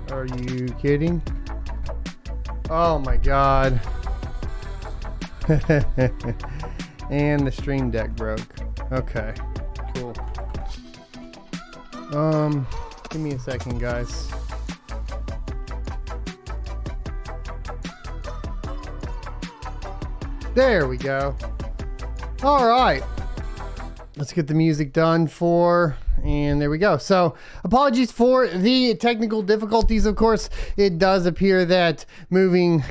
Are you kidding? Oh my god. And the stream deck broke. Okay, cool. Give me a second, guys. There we go. All right. Let's get the music done and there we go. So apologies for the technical difficulties. Of course, it does appear that moving,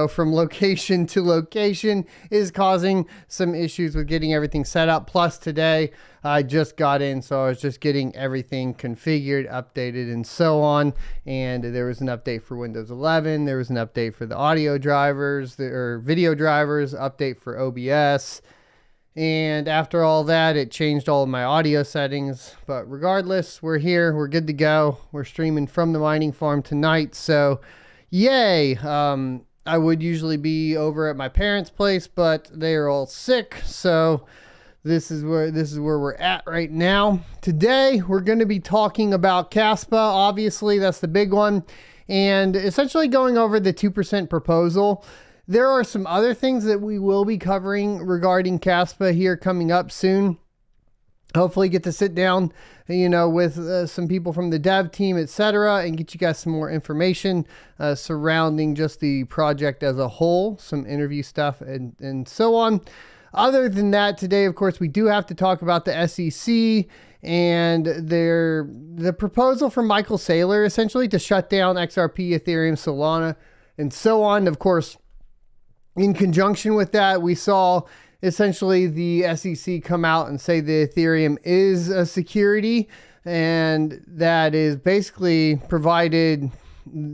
from location to location is causing some issues with getting everything set up. Plus today I just got in, so I was just getting everything configured, updated, and so on. And there was an update for Windows 11. There was an update for the audio drivers, or video drivers, update for OBS. And after all that, it changed all of my audio settings. But regardless, we're here. We're good to go. We're streaming from the mining farm tonight. So, yay. I would usually be over at my parents' place, but they are all sick. So, this is where we're at right now. Today, we're going to be talking about Kaspa. Obviously, that's the big one. And essentially going over the 2% proposal. There are some other things that we will be covering regarding Kaspa here coming up soon. Hopefully get to sit down, with some people from the dev team, etc., and get you guys some more information surrounding just the project as a whole, some interview stuff and so on. Other than that, today, of course, we do have to talk about the SEC and the proposal from Michael Saylor, essentially to shut down XRP, Ethereum, Solana, and so on. Of course, in conjunction with that, we saw essentially the SEC come out and say the Ethereum is a security, and that is basically provided,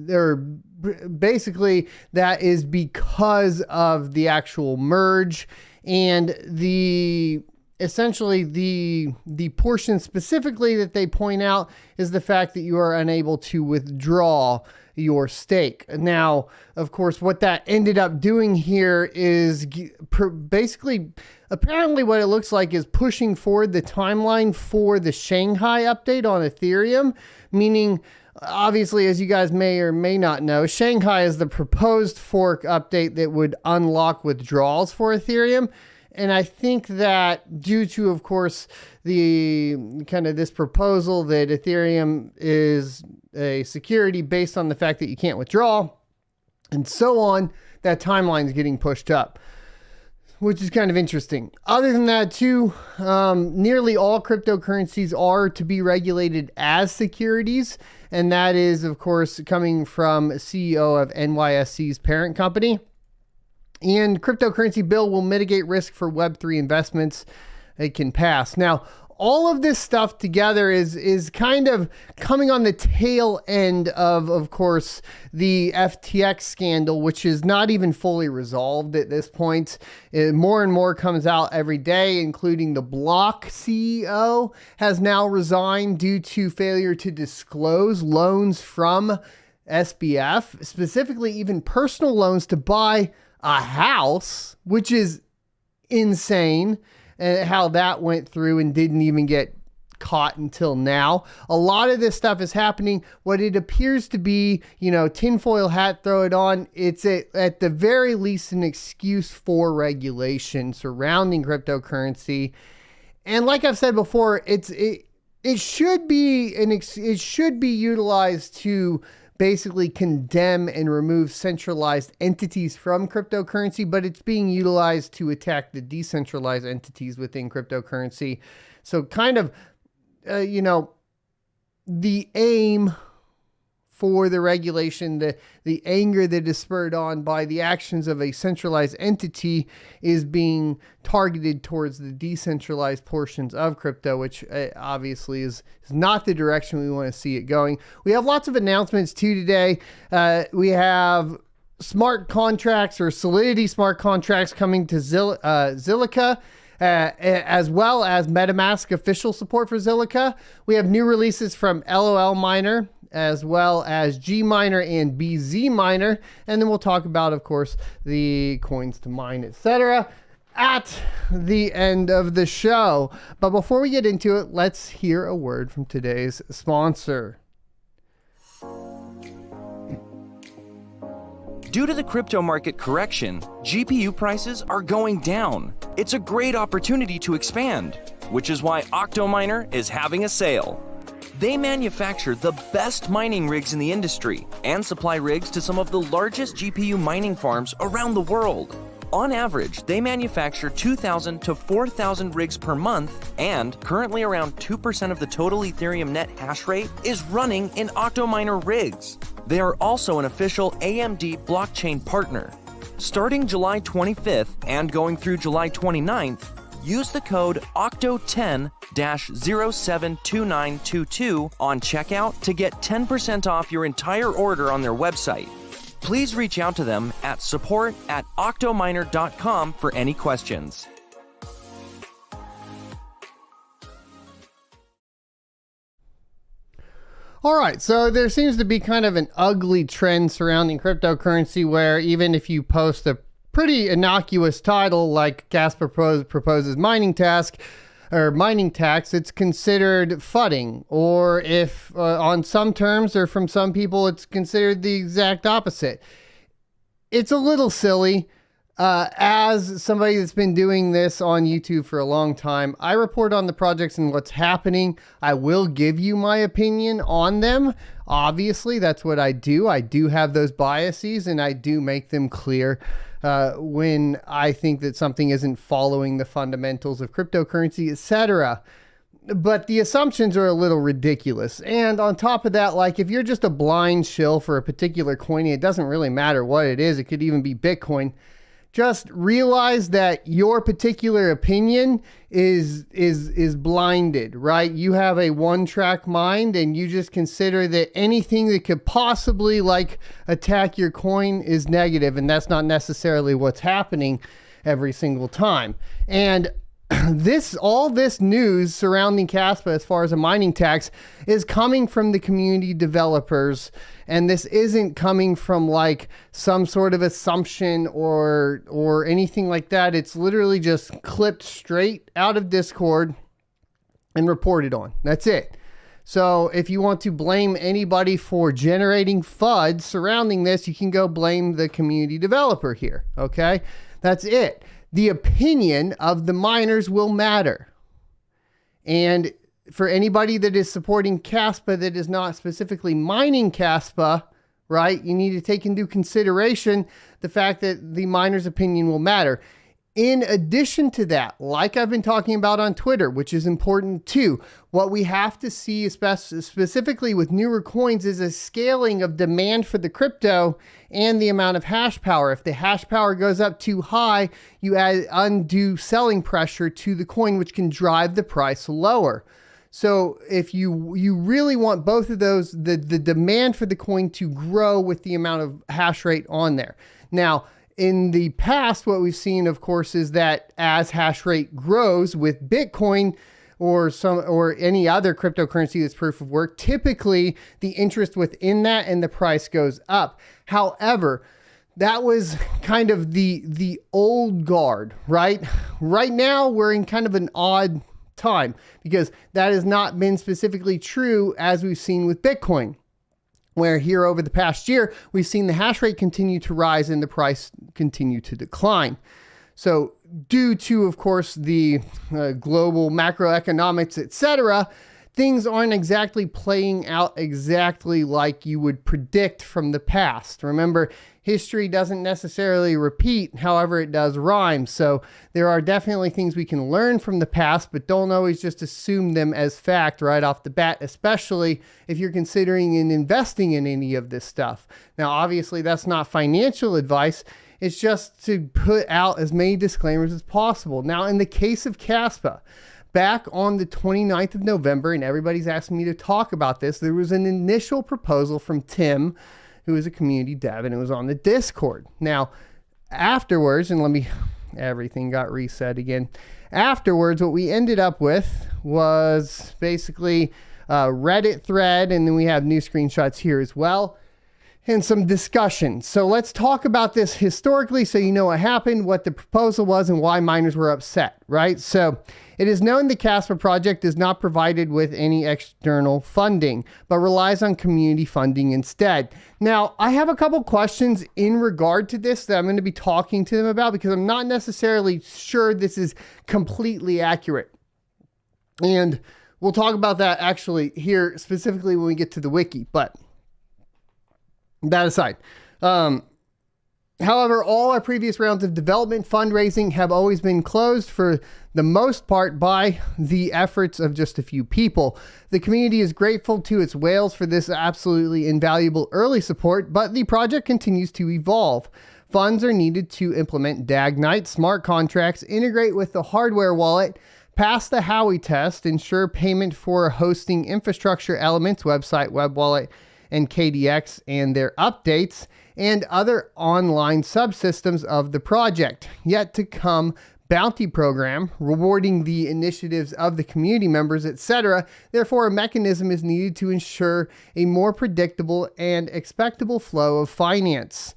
or basically that is because of the actual merge, and the essentially the portion specifically that they point out is the fact that you are unable to withdraw your stake. Now, of course, what that ended up doing here is basically, apparently what it looks like is pushing forward the timeline for the Shanghai update on Ethereum, meaning, obviously, as you guys may or may not know, Shanghai is the proposed fork update that would unlock withdrawals for Ethereum. And I think that due to, of course, the kind of this proposal that Ethereum is a security based on the fact that you can't withdraw and so on, that timeline is getting pushed up, which is kind of interesting. Other than that, too, nearly all cryptocurrencies are to be regulated as securities. And that is, of course, coming from CEO of NYSE's parent company. And cryptocurrency bill will mitigate risk for Web3 investments. It can pass. Now, all of this stuff together is kind of coming on the tail end of course, the FTX scandal, which is not even fully resolved at this point. More and more comes out every day, including the Block CEO has now resigned due to failure to disclose loans from SBF, specifically even personal loans to buy a house, which is insane, how that went through and didn't even get caught until now. A lot of this stuff is happening. What it appears to be, tinfoil hat, throw it on. It's at the very least an excuse for regulation surrounding cryptocurrency. And like I've said before, it should be utilized to basically condemn and remove centralized entities from cryptocurrency, but it's being utilized to attack the decentralized entities within cryptocurrency. So kind of, the aim for the regulation, the anger that is spurred on by the actions of a centralized entity is being targeted towards the decentralized portions of crypto, which obviously is not the direction we want to see it going. We have lots of announcements too today. We have smart contracts or Solidity smart contracts coming to Zilica, as well as MetaMask official support for Zilica. We have new releases from LOL Miner, as well as G Miner and BZ Miner. And then we'll talk about, of course, the coins to mine, etc. at the end of the show. But before we get into it, let's hear a word from today's sponsor. Due to the crypto market correction, GPU prices are going down. It's a great opportunity to expand, which is why Octominer is having a sale. They manufacture the best mining rigs in the industry and supply rigs to some of the largest GPU mining farms around the world. On average, they manufacture 2,000 to 4,000 rigs per month, and currently around 2% of the total Ethereum net hash rate is running in Octominer rigs. They are also an official AMD blockchain partner. Starting July 25th and going through July 29th, use the code OCTO10-072922 on checkout to get 10% off your entire order on their website. Please reach out to them at support@octominer.com for any questions. All right, so there seems to be kind of an ugly trend surrounding cryptocurrency where even if you post a pretty innocuous title like Kaspa proposes mining tax, it's considered fudding, or if on some terms or from some people, it's considered the exact opposite. It's a little silly. As somebody that's been doing this on YouTube for a long time, I report on the projects and what's happening. I will give you my opinion on them. Obviously, that's what I do. I do have those biases and I do make them clear when I think that something isn't following the fundamentals of cryptocurrency, etc. But the assumptions are a little ridiculous. And on top of that, like if you're just a blind shill for a particular coin, it doesn't really matter what it is. It could even be Bitcoin. Just realize that your particular opinion is blinded, right? You have a one-track mind and you just consider that anything that could possibly like attack your coin is negative, and that's not necessarily what's happening every single time. And all this news surrounding Kaspa as far as a mining tax is coming from the community developers, and this isn't coming from like some sort of assumption or anything like that. It's literally just clipped straight out of Discord and reported on. That's it. So if you want to blame anybody for generating FUD surrounding this, you can go blame the community developer here. Okay, that's it. The opinion of the miners will matter. And for anybody that is supporting Kaspa that is not specifically mining Kaspa, right, you need to take into consideration the fact that the miner's opinion will matter. In addition to that, like I've been talking about on Twitter, which is important too, what we have to see specifically with newer coins is a scaling of demand for the crypto and the amount of hash power. If the hash power goes up too high, you add undue selling pressure to the coin, which can drive the price lower. So if you really want both of those, the demand for the coin to grow with the amount of hash rate on there. Now, in the past, what we've seen, of course, is that as hash rate grows with Bitcoin or any other cryptocurrency that's proof of work, typically the interest within that and the price goes up. However, that was kind of the old guard, right? Right now, we're in kind of an odd time because that has not been specifically true as we've seen with Bitcoin, where here over the past year, we've seen the hash rate continue to rise and the price continue to decline. So due to, of course, the global macroeconomics, etc., things aren't exactly playing out exactly like you would predict from the past. Remember, history doesn't necessarily repeat, however, it does rhyme. So there are definitely things we can learn from the past, but don't always just assume them as fact right off the bat, especially if you're considering and investing in any of this stuff. Now, obviously, that's not financial advice. It's just to put out as many disclaimers as possible. Now, in the case of Kaspa, back on the 29th of November, and everybody's asking me to talk about this, there was an initial proposal from Tim, who is a community dev, and it was on the Discord. Now, afterwards, and everything got reset again. Afterwards, what we ended up with was basically a Reddit thread, and then we have new screenshots here as well, and some discussion. So let's talk about this historically so you know what happened, what the proposal was, and why miners were upset, right? So it is known the Kaspa project is not provided with any external funding, but relies on community funding instead. Now, I have a couple questions in regard to this that I'm going to be talking to them about because I'm not necessarily sure this is completely accurate. And we'll talk about that actually here specifically when we get to the wiki, but that aside. However, all our previous rounds of development fundraising have always been closed for the most part by the efforts of just a few people. The community is grateful to its whales for this absolutely invaluable early support, but the project continues to evolve. Funds are needed to implement DAG-Knight smart contracts, integrate with the hardware wallet, pass the Howey test, ensure payment for hosting infrastructure elements, website, web wallet, and KDX and their updates, and other online subsystems of the project. Yet to come bounty program rewarding the initiatives of the community members, etc. Therefore, a mechanism is needed to ensure a more predictable and expectable flow of finance.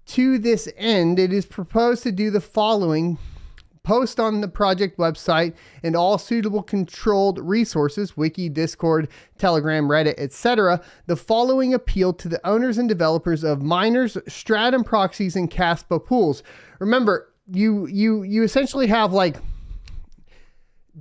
To this end, it is proposed to do the following: post on the project website and all suitable controlled resources, wiki, Discord, Telegram, Reddit, etc., the following appeal to the owners and developers of miners, Stratum proxies, and Caspa pools. Remember, you essentially have like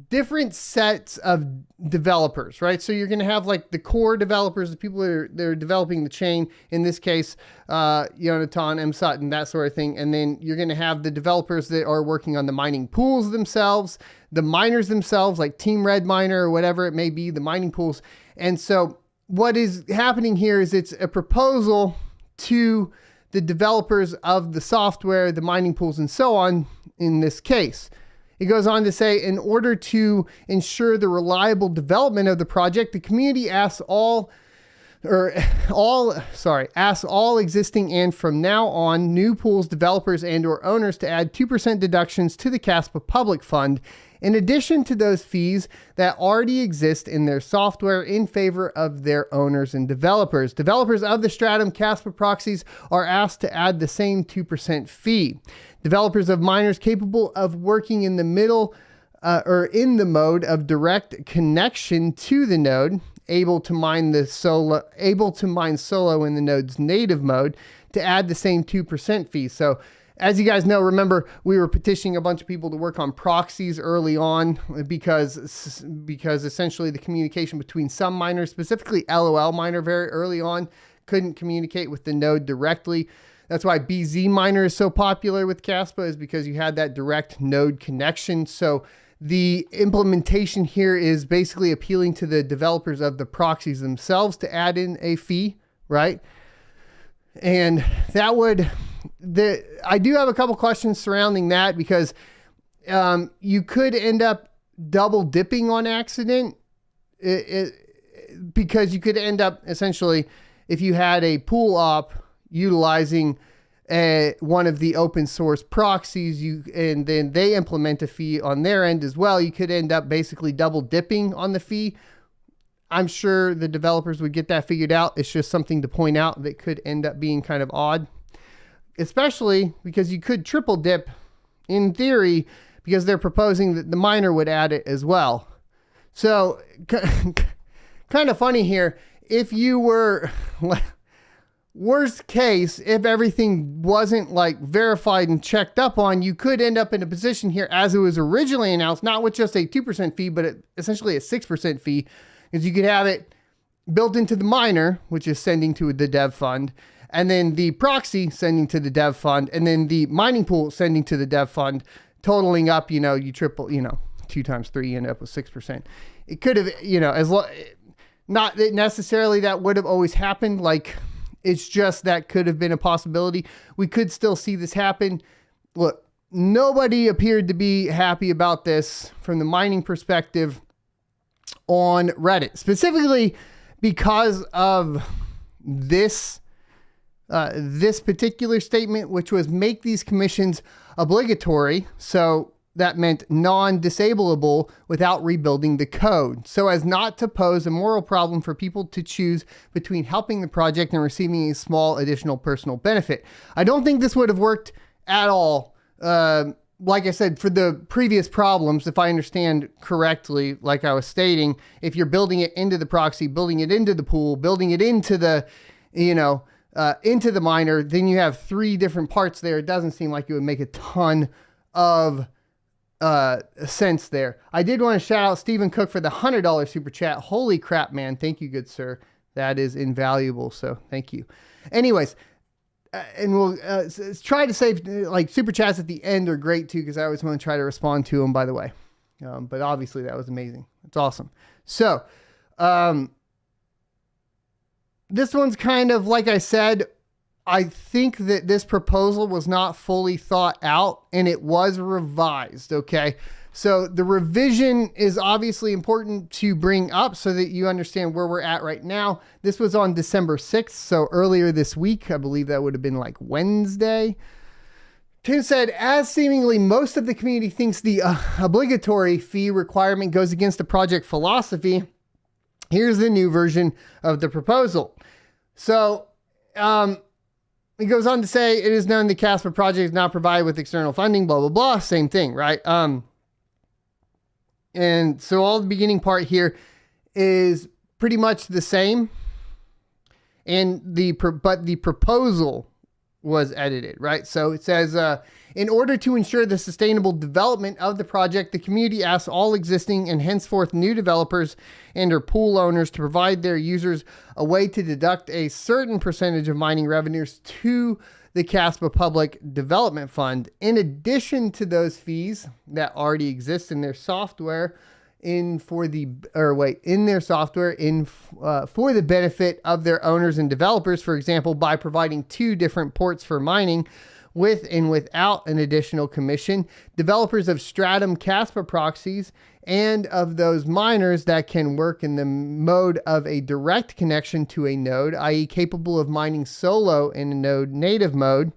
different sets of developers, right? So you're going to have like the core developers, the people that are developing the chain, in this case, Yonatan, M. Sutton, that sort of thing. And then you're going to have the developers that are working on the mining pools themselves, the miners themselves, like Team Red Miner or whatever it may be, the mining pools. And so what is happening here is it's a proposal to the developers of the software, the mining pools, and so on in this case. It goes on to say, in order to ensure the reliable development of the project, the community asks all asks all existing and from now on new pools, developers, and or owners to add 2% deductions to the Caspa public fund in addition to those fees that already exist in their software in favor of their owners and developers. Developers of the Stratum Caspa proxies are asked to add the same 2% fee. Developers of miners capable of working in the middle or in the mode of direct connection to the node, able to mine solo in the node's native mode, to add the same 2% fee. So as you guys know, remember, we were petitioning a bunch of people to work on proxies early on because essentially the communication between some miners, specifically LOL miner very early on, couldn't communicate with the node directly. That's why BZ miner is so popular with Caspa, is because you had that direct node connection. So the implementation here is basically appealing to the developers of the proxies themselves to add in a fee, right? And that would... I do have a couple questions surrounding that because you could end up double dipping on accident because you could end up essentially, if you had a pool op utilizing one of the open source proxies, and then they implement a fee on their end as well, you could end up basically double dipping on the fee. I'm sure the developers would get that figured out. It's just something to point out that could end up being kind of odd. Especially because you could triple dip in theory because they're proposing that the miner would add it as well. So kind of funny here. If you were worst case, if everything wasn't like verified and checked up on, you could end up in a position here as it was originally announced, not with just a 2% fee, but essentially a 6% fee, because you could have it built into the miner, which is sending to the dev fund, and then the proxy sending to the dev fund, and then the mining pool sending to the dev fund, totaling up, you triple, 2 times 3, you end up with 6%. It could have, not that necessarily that would have always happened. Like, it's just that could have been a possibility. We could still see this happen. Look, nobody appeared to be happy about this from the mining perspective on Reddit, specifically because of this particular statement, which was make these commissions obligatory. So that meant non-disableable without rebuilding the code, so as not to pose a moral problem for people to choose between helping the project and receiving a small additional personal benefit. I don't think this would have worked at all. Like I said, for the previous problems, if I understand correctly, like I was stating, if you're building it into the proxy, building it into the pool, building it into the, into the miner, then you have 3 different parts there. It doesn't seem like it would make a ton of sense there. I did want to shout out Stephen Cook for the $100 super chat. Holy crap, man. Thank you, good sir. That is invaluable. So thank you. Anyways, and we'll try to save, like, super chats at the end are great too, because I always want to try to respond to them, by the way. But obviously that was amazing. It's awesome. So, this one's kind of, like I said, I think that this proposal was not fully thought out and it was revised. Okay. So the revision is obviously important to bring up so that you understand where we're at right now. This was on December 6th. So earlier this week, I believe that would have been like Wednesday. Tim said, as seemingly most of the community thinks the obligatory fee requirement goes against the project philosophy, here's the new version of the proposal. So, he goes on to say, it is known the Caspa project is not provided with external funding, blah, blah, blah. Same thing, right? And so all the beginning part here is pretty much the same. And but the proposal was edited, right? So it says, in order to ensure the sustainable development of the project, the community asks all existing and henceforth new developers and or pool owners to provide their users a way to deduct a certain percentage of mining revenues to the Caspa Public Development Fund, in addition to those fees that already exist in their software for the benefit of their owners and developers. For example, by providing 2 different ports for mining, with and without an additional commission. Developers of Stratum Caspa proxies and of those miners that can work in the mode of a direct connection to a node, i.e. capable of mining solo in a node native mode,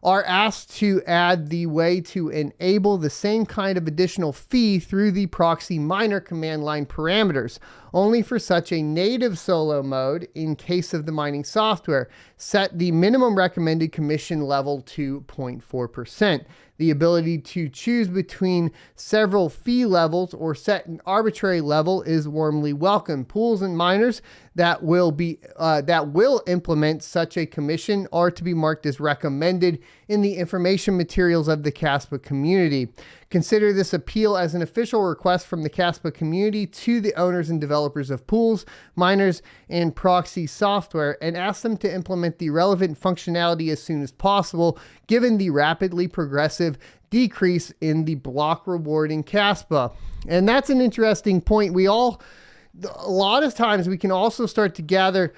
are asked to add the way to enable the same kind of additional fee through the proxy miner command line parameters, only for such a native solo mode in case of the mining software. Set the minimum recommended commission level to 0.4%. The ability to choose between several fee levels or set an arbitrary level is warmly welcome. Pools and miners that will implement such a commission are to be marked as recommended in the information materials of the Caspa community. Consider this appeal as an official request from the Caspa community to the owners and developers of pools, miners, and proxy software, and ask them to implement the relevant functionality as soon as possible, given the rapidly progressive decrease in the block reward in Caspa. And that's an interesting point. A lot of times we can also start to gather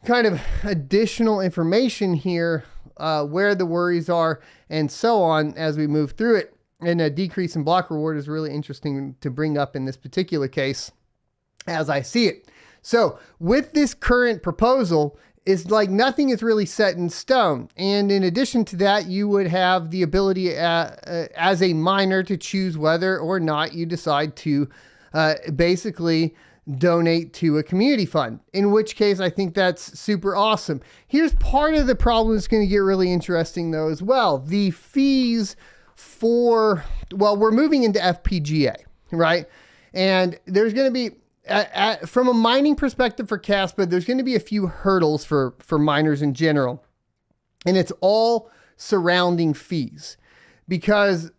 kind of additional information here, where the worries are and so on as we move through it. And a decrease in block reward is really interesting to bring up in this particular case as I see it. So with this current proposal, it's like nothing is really set in stone. And in addition to that, you would have the ability as a miner to choose whether or not you decide to basically donate to a community fund, in which case I think that's super awesome. Here's part of the problem that's going to get really interesting though as well. The fees we're moving into FPGA, right? And there's going to be, from a mining perspective for Caspa, there's going to be a few hurdles for miners in general. And it's all surrounding fees. Because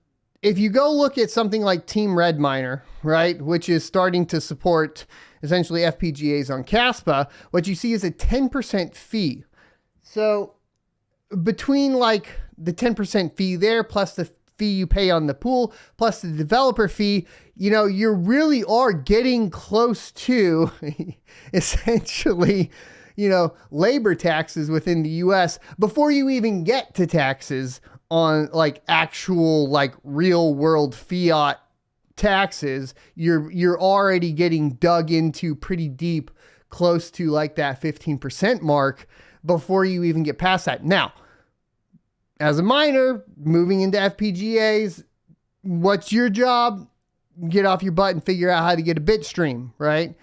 if you go look at something like Team Red Miner, right, which is starting to support essentially FPGAs on Caspa, what you see is a 10% fee. So between like the 10% fee there plus the fee you pay on the pool plus the developer fee, you really are getting close to essentially, labor taxes within the US before you even get to taxes on like actual like real world fiat taxes. You're already getting dug into pretty deep, close to like that 15% mark before you even get past that. Now, as a miner moving into FPGAs, what's your job? Get off your butt and figure out how to get a bit stream, right?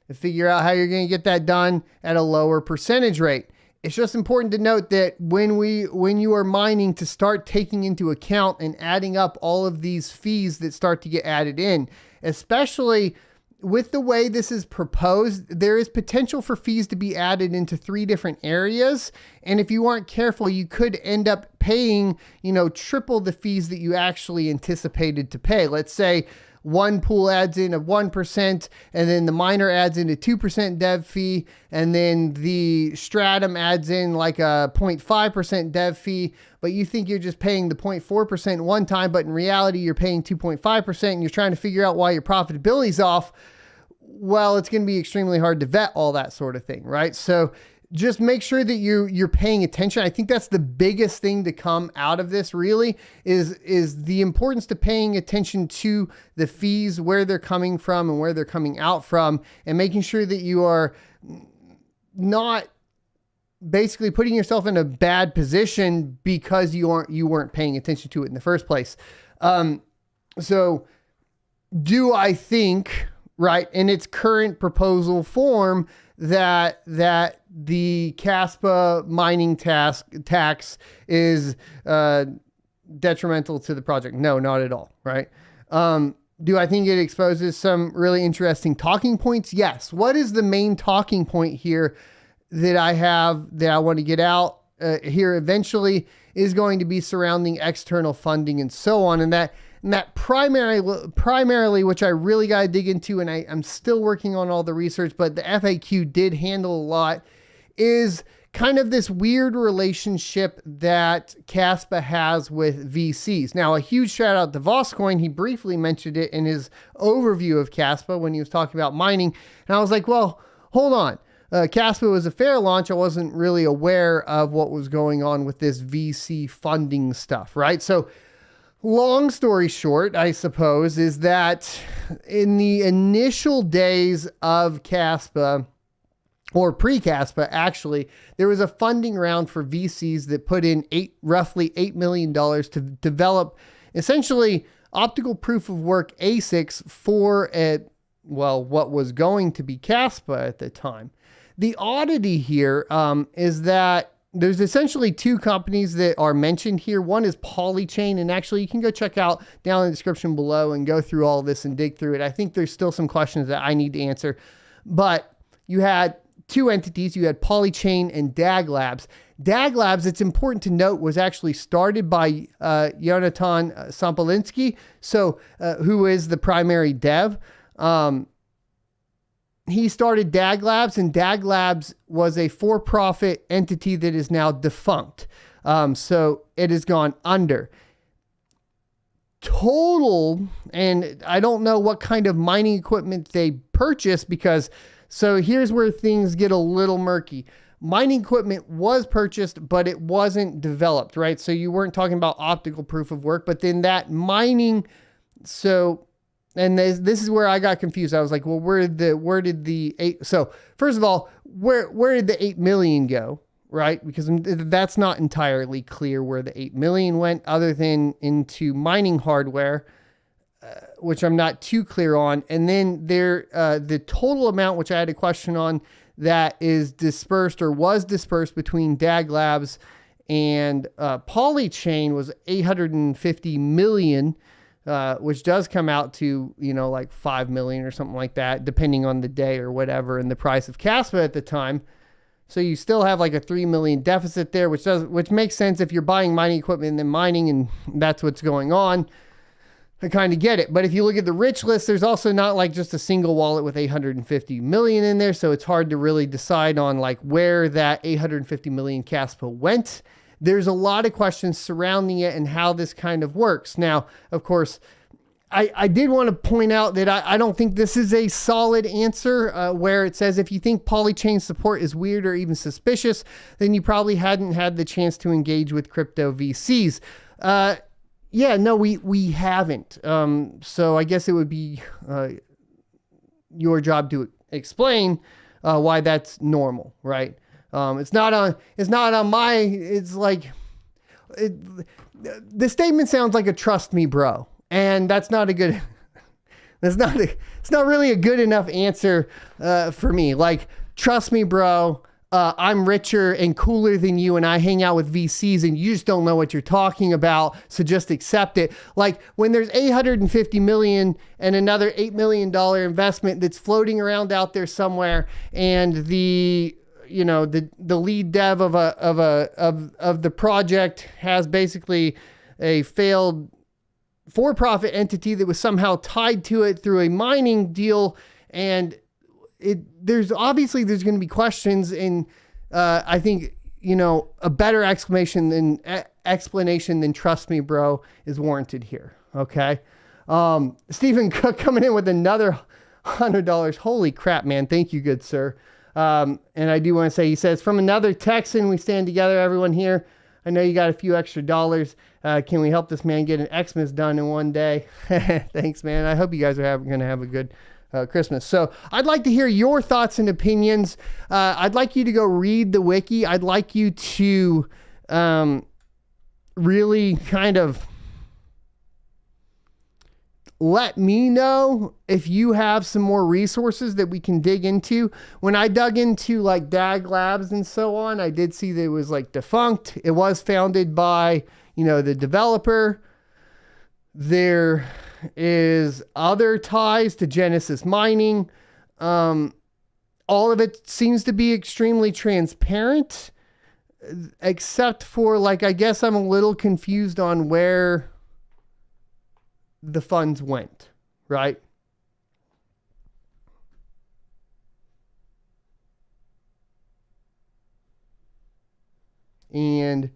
And figure out how you're going to get that done at a lower percentage rate. It's just important to note that when you are mining, to start taking into account and adding up all of these fees that start to get added in, especially with the way this is proposed, there is potential for fees to be added into 3 different areas. And if you aren't careful, you could end up paying, triple the fees that you actually anticipated to pay. Let's say one pool adds in a 1%, and then the miner adds in a 2% dev fee, and then the Stratum adds in like a 0.5% dev fee, but you think you're just paying the 0.4% one time, but in reality, you're paying 2.5%, and you're trying to figure out why your profitability is off. Well, it's going to be extremely hard to vet all that sort of thing, right? So just make sure that you're paying attention. I think that's the biggest thing to come out of this really is the importance to paying attention to the fees, where they're coming from and where they're coming out from, and making sure that you are not basically putting yourself in a bad position because you weren't paying attention to it in the first place. So do I think, right, in its current proposal form, that the Caspa mining tax is detrimental to the project? No, not at all, right? Do I think it exposes some really interesting talking points? Yes. What is the main talking point here that I want to get out here eventually is going to be surrounding external funding and so on, and that primarily, which I really got to dig into, and I'm still working on all the research, but the FAQ did handle a lot, is kind of this weird relationship that Caspa has with VCs. Now, a huge shout out to Voscoin. He briefly mentioned it in his overview of Caspa when he was talking about mining. And I was like, well, hold on. Caspa was a fair launch, I wasn't really aware of what was going on with this VC funding stuff, right? So long story short, I suppose, is that in the initial days of Caspa, or pre-Caspa, actually, there was a funding round for VCs that put in roughly $8 million to develop essentially optical proof of work ASICs for what was going to be Caspa at the time. The oddity here is that there's essentially two companies that are mentioned here. One is Polychain, and actually you can go check out down in the description below and go through all this and dig through it. I think there's still some questions that I need to answer, but you had two entities. You had Polychain and DAG Labs. DAG Labs, it's important to note, was actually started by Jonathan Sampolinsky, who is the primary dev. He started DAG Labs, and DAG Labs was a for-profit entity that is now defunct. So it has gone under. Total, and I don't know what kind of mining equipment they purchased, so here's where things get a little murky. Mining equipment was purchased, but it wasn't developed, right? So you weren't talking about optical proof of work, but then that mining, and this is where I got confused. I was like, well, where did the eight? So first of all, where did the 8 million go, right? Because that's not entirely clear where the 8 million went, other than into mining hardware, which I'm not too clear on. And then the total amount, which I had a question on, that is dispersed or was dispersed between DAG Labs and Polychain was 850 million. Which does come out to, like 5 million or something like that, depending on the day or whatever, and the price of Caspa at the time. So you still have like a 3 million deficit there, which makes sense if you're buying mining equipment and then mining, and that's what's going on. I kind of get it. But if you look at the rich list, there's also not like just a single wallet with 850 million in there. So it's hard to really decide on like where that 850 million Caspa went. There's a lot of questions surrounding it and how this kind of works. Now, of course, I did want to point out that I don't think this is a solid answer where it says if you think Polychain support is weird or even suspicious, then you probably hadn't had the chance to engage with crypto VCs. Yeah, no, we haven't. So I guess it would be your job to explain why that's normal, right? It's not on my, it's like, the statement sounds like a trust me bro. And that's not a good, it's not really a good enough answer, for me. Like, trust me bro, I'm richer and cooler than you, and I hang out with VCs and you just don't know what you're talking about. So just accept it. Like, when there's 850 million and another $8 million investment that's floating around out there somewhere, and the lead dev of the project has basically a failed for-profit entity that was somehow tied to it through a mining deal, and there's going to be questions, and I think a better explanation than trust me bro is warranted here. Okay. Stephen Cook coming in with another $100. Holy crap, man. Thank you, good sir. And I do want to say, he says, from another Texan, we stand together, everyone here. I know you got a few extra dollars. Can we help this man get an Xmas done in one day? Thanks, man. I hope you guys are going to have a good Christmas. So I'd like to hear your thoughts and opinions. I'd like you to go read the wiki. I'd like you to really kind of let me know if you have some more resources that we can dig into. When I dug into like DAG Labs and so on, I did see that it was like defunct. It was founded by, the developer. There is other ties to Genesis Mining. All of it seems to be extremely transparent, except for like, I guess I'm a little confused on where the funds went, right? And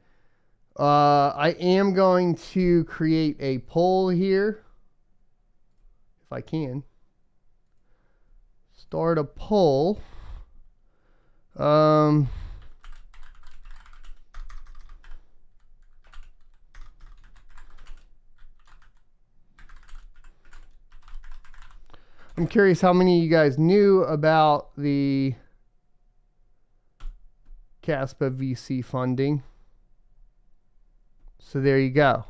I am going to create a poll here, if I can. Start a poll. I'm curious how many of you guys knew about the Caspa VC funding. So there you go.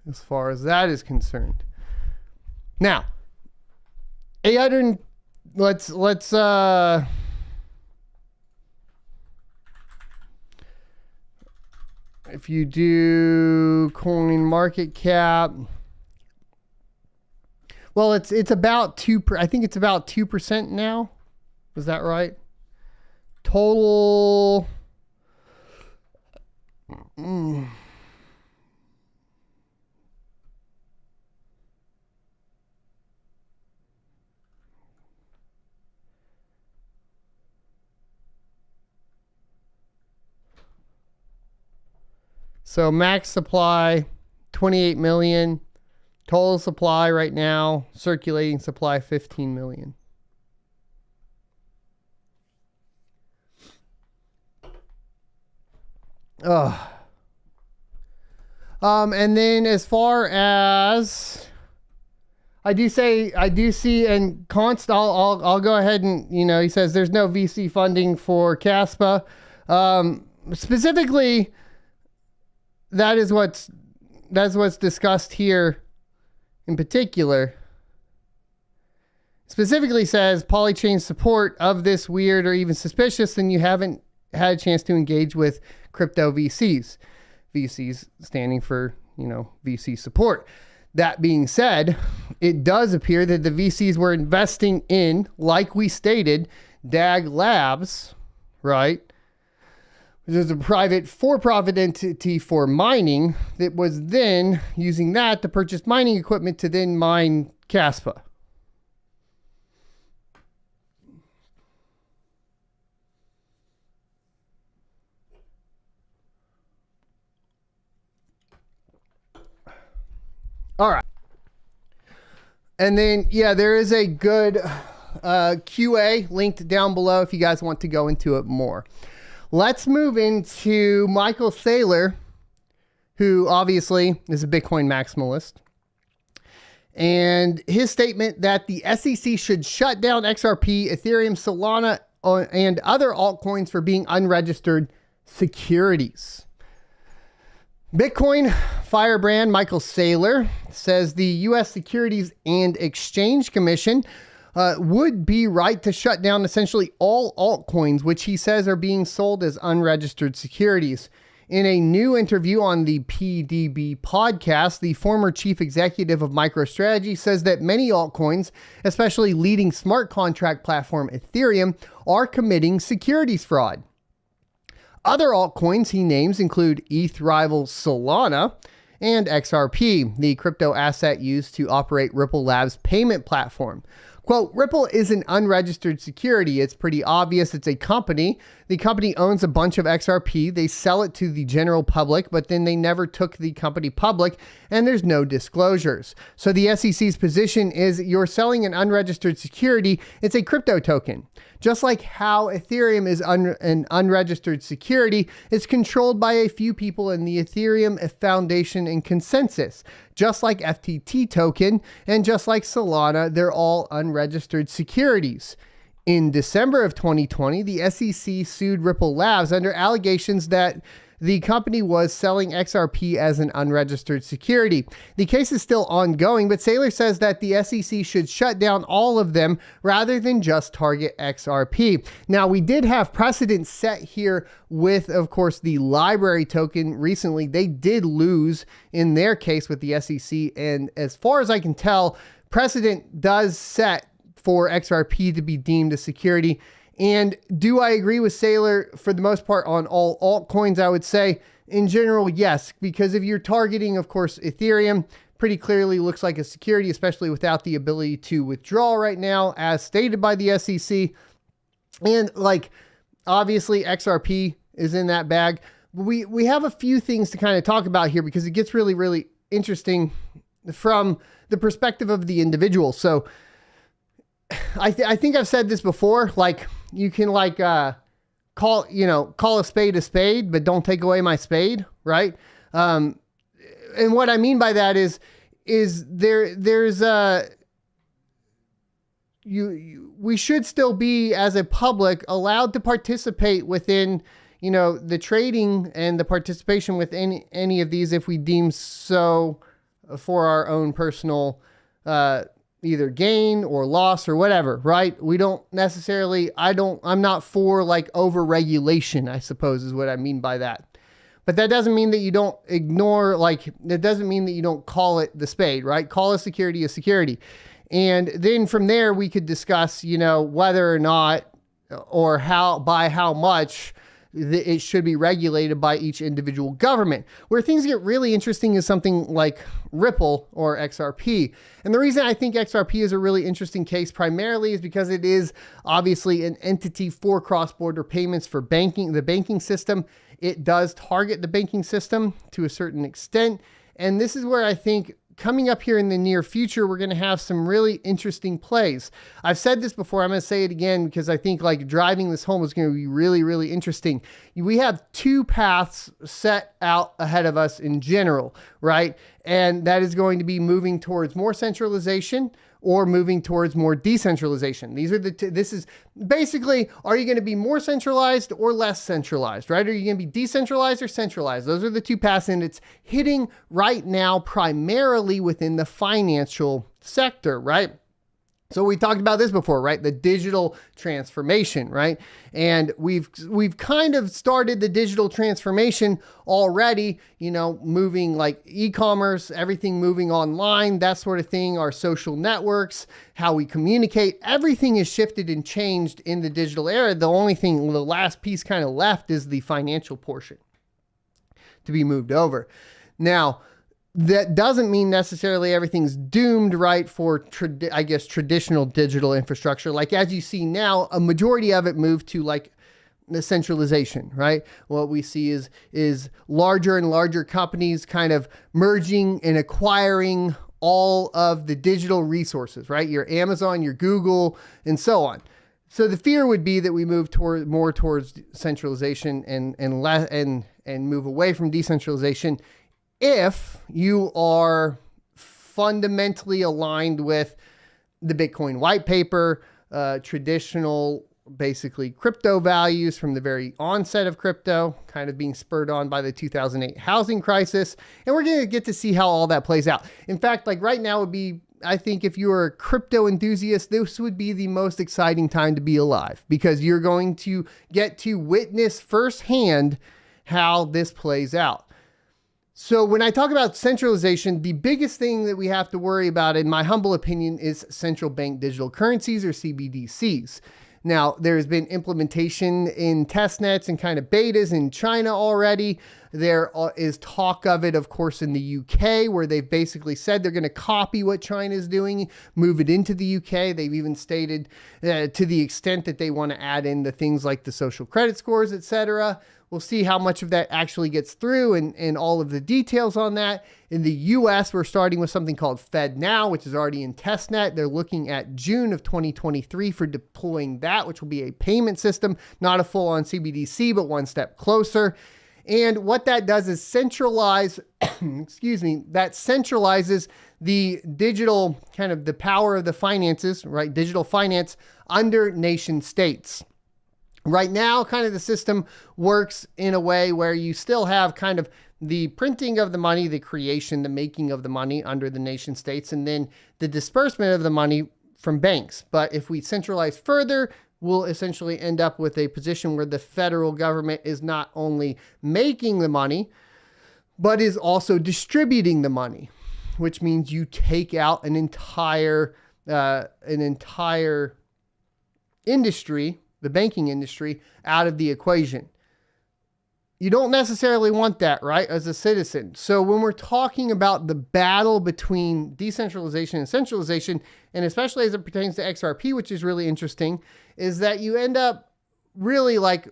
As far as that is concerned. Now, 800, let's if you do coin market cap, well, it's about 2%. I think it's about 2% now. Is that right? Total. So max supply, 28 million. Total supply right now, circulating supply, 15 million. And then as far as I do see, and Const, I'll go ahead and, he says there's no VC funding for Kaspa. Specifically, that's what's discussed here in particular. Specifically says polychain support of this weird or even suspicious, then you haven't had a chance to engage with crypto VCs. VCs standing for, VC support. That being said, it does appear that the VCs were investing in, like we stated, DAG Labs, right? There's a private for-profit entity for mining that was then using that to purchase mining equipment to then mine Kaspa. All right. And then, there is a good QA linked down below if you guys want to go into it more. Let's move into Michael Saylor, who obviously is a Bitcoin maximalist. And his statement that the SEC should shut down XRP, Ethereum, Solana, and other altcoins for being unregistered securities. Bitcoin firebrand Michael Saylor says the U.S. Securities and Exchange Commission would be right to shut down essentially all altcoins, which he says are being sold as unregistered securities. In a new interview on the PDB podcast, the former chief executive of MicroStrategy says that many altcoins, especially leading smart contract platform Ethereum, are committing securities fraud. Other altcoins he names include ETH rival Solana and XRP, the crypto asset used to operate Ripple Labs' payment platform. Quote, Ripple is an unregistered security. It's pretty obvious. It's a company. The company owns a bunch of XRP. They sell it to the general public, but then they never took the company public, and there's no disclosures. So the SEC's position is you're selling an unregistered security. It's a crypto token. Just like how Ethereum is an unregistered security, it's controlled by a few people in the Ethereum Foundation and consensus. Just like FTT token and just like Solana, they're all unregistered securities. In December of 2020, the SEC sued Ripple Labs under allegations that the company was selling XRP as an unregistered security. The case is still ongoing, but Saylor says that the SEC should shut down all of them rather than just target XRP. Now, we did have precedent set here with, of course, the library token recently. They did lose in their case with the SEC, and as far as I can tell, precedent does set for XRP to be deemed a security. And do I agree with Saylor for the most part on all altcoins? I would say in general, yes, because if you're targeting, of course, Ethereum, pretty clearly looks like a security, especially without the ability to withdraw right now, as stated by the SEC. And like, obviously XRP is in that bag. We have a few things to kind of talk about here because it gets really, really interesting from the perspective of the individual. So I think I've said this before, like you can like call a spade, but don't take away my spade, right? And what I mean by that is we should still be, as a public, allowed to participate within, the trading and the participation with any of these if we deem so for our own personal either gain or loss or whatever, right? We don't necessarily, I'm not for like over regulation, I suppose is what I mean by that. But that doesn't mean that you don't ignore, that doesn't mean that you don't call it the spade, right? Call a security a security. And then from there, we could discuss, whether or not or by how much it should be regulated by each individual government. Where things get really interesting is something like Ripple or XRP. And the reason I think XRP is a really interesting case primarily is because it is obviously an entity for cross-border payments for the banking system. It does target the banking system to a certain extent. And this is where I think coming up here in the near future, we're going to have some really interesting plays. I've said this before. I'm going to say it again because I think like driving this home is going to be really, really interesting. We have two paths set out ahead of us in general, right? And that is going to be moving towards more centralization or moving towards more decentralization. These are this is basically, are you going to be more centralized or less centralized, right? Are you going to be decentralized or centralized? Those are the two paths, and it's hitting right now primarily within the financial sector, right? So we talked about this before, right? The digital transformation, right? And we've kind of started the digital transformation already, moving like e-commerce, everything moving online, that sort of thing, our social networks, how we communicate, everything is shifted and changed in the digital era. The last piece kind of left is the financial portion to be moved over. Now, that doesn't mean necessarily everything's doomed, right, for, traditional digital infrastructure. Like as you see now, a majority of it moved to like the centralization, right? What we see is larger and larger companies kind of merging and acquiring all of the digital resources, right? Your Amazon, your Google, and so on. So the fear would be that we move more towards centralization and move away from decentralization if you are fundamentally aligned with the Bitcoin white paper, traditional, basically crypto values from the very onset of crypto, kind of being spurred on by the 2008 housing crisis. And we're going to get to see how all that plays out. In fact, like right now would be, I think if you are a crypto enthusiast, this would be the most exciting time to be alive because you're going to get to witness firsthand how this plays out. So when I talk about centralization, the biggest thing that we have to worry about, in my humble opinion, is central bank digital currencies or CBDCs. Now, there's been implementation in testnets and kind of betas in China already. There is talk of it, of course, in the UK, where they've basically said they're going to copy what China is doing, move it into the UK. They've even stated to the extent that they want to add in the things like the social credit scores, etc. We'll see how much of that actually gets through and all of the details on that. In the US, we're starting with something called FedNow, which is already in testnet. They're looking at June of 2023 for deploying that, which will be a payment system, not a full-on CBDC, but one step closer. And what that does is centralize, that centralizes the digital, kind of the power of the finances, right? Digital finance under nation states. Right now, kind of the system works in a way where you still have kind of the printing of the money, the creation, the making of the money under the nation states, and then the disbursement of the money from banks. But if we centralize further, we'll essentially end up with a position where the federal government is not only making the money, but is also distributing the money, which means you take out an entire industry, the banking industry, out of the equation. You don't necessarily want that, right, as a citizen. So when we're talking about the battle between decentralization and centralization, and especially as it pertains to XRP, which is really interesting, is that you end up really like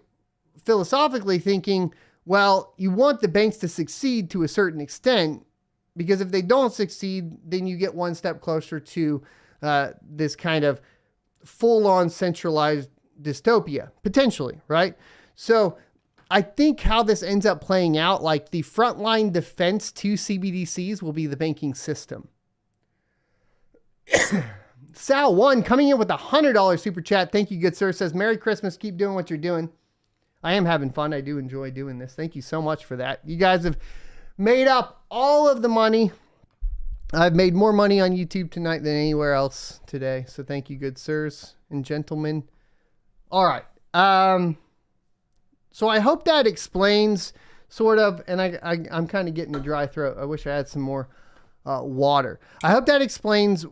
philosophically thinking, well, you want the banks to succeed to a certain extent, because if they don't succeed, then you get one step closer to this kind of full-on centralized dystopia, potentially, right? So I think how this ends up playing out, like the frontline defense to CBDCs will be the banking system. Sal1 coming in with a $100 super chat. Thank you, good sir. Says, Merry Christmas. Keep doing what you're doing. I am having fun. I do enjoy doing this. Thank you so much for that. You guys have made up all of the money. I've made more money on YouTube tonight than anywhere else today. So thank you, good sirs and gentlemen. All right. So I hope that explains sort of, and I'm kind of getting a dry throat. I wish I had some more water. I hope that explains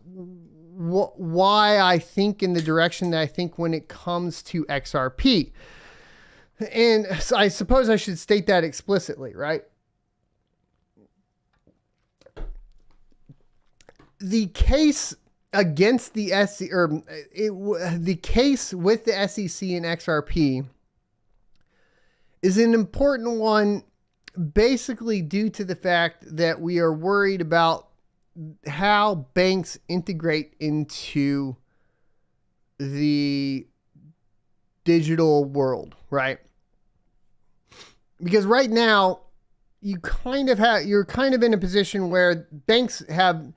why I think in the direction that I think when it comes to XRP. And so I suppose I should state that explicitly, right? The case against the SEC, or the case with the SEC and XRP is an important one, basically due to the fact that we are worried about how banks integrate into the digital world, right? Because right now you're kind of in a position where banks have,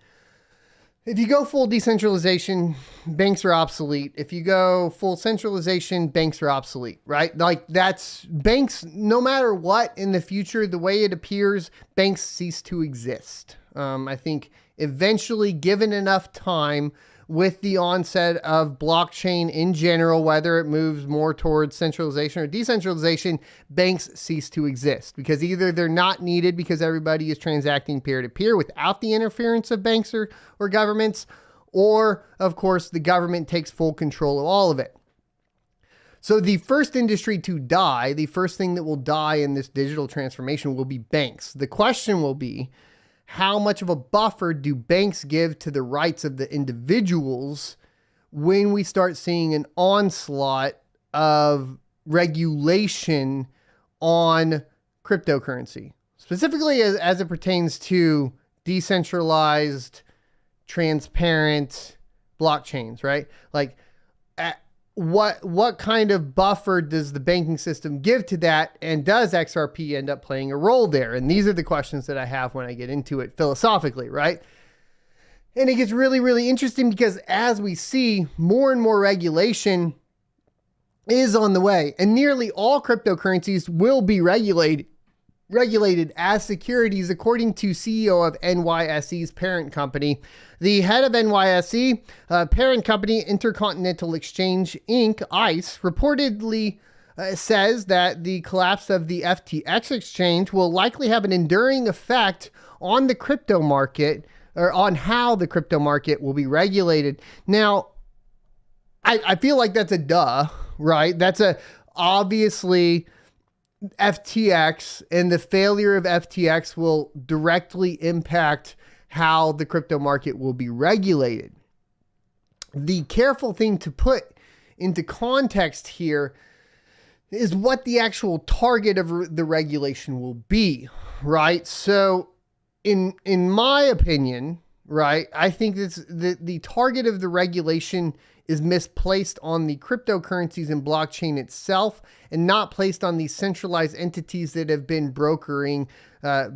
if you go full decentralization, banks are obsolete. If you go full centralization, banks are obsolete, right? Like that's banks, no matter what in the future, the way it appears, banks cease to exist. I think eventually, given enough time with the onset of blockchain in general, whether it moves more towards centralization or decentralization, banks cease to exist because either they're not needed because everybody is transacting peer-to-peer without the interference of banks or governments, or of course the government takes full control of all of it. So the first industry to die, the first thing that will die in this digital transformation will be banks. The question will be, how much of a buffer do banks give to the rights of the individuals when we start seeing an onslaught of regulation on cryptocurrency, specifically as it pertains to decentralized, transparent blockchains, right? Like, what kind of buffer does the banking system give to that? And does XRP end up playing a role there? And these are the questions that I have when I get into it philosophically, right? And it gets really, really interesting because as we see, more and more regulation is on the way, and nearly all cryptocurrencies will be regulated as securities, according to CEO of NYSE's parent company. The head of NYSE, parent company Intercontinental Exchange Inc., ICE, reportedly says that the collapse of the FTX exchange will likely have an enduring effect on the crypto market, or on how the crypto market will be regulated. Now, I feel like that's a duh, right? That's obviously FTX, and the failure of FTX will directly impact how the crypto market will be regulated. The careful thing to put into context here is what the actual target of the regulation will be, right? So in my opinion, right, I think the target of the regulation is misplaced on the cryptocurrencies and blockchain itself, and not placed on these centralized entities that have been brokering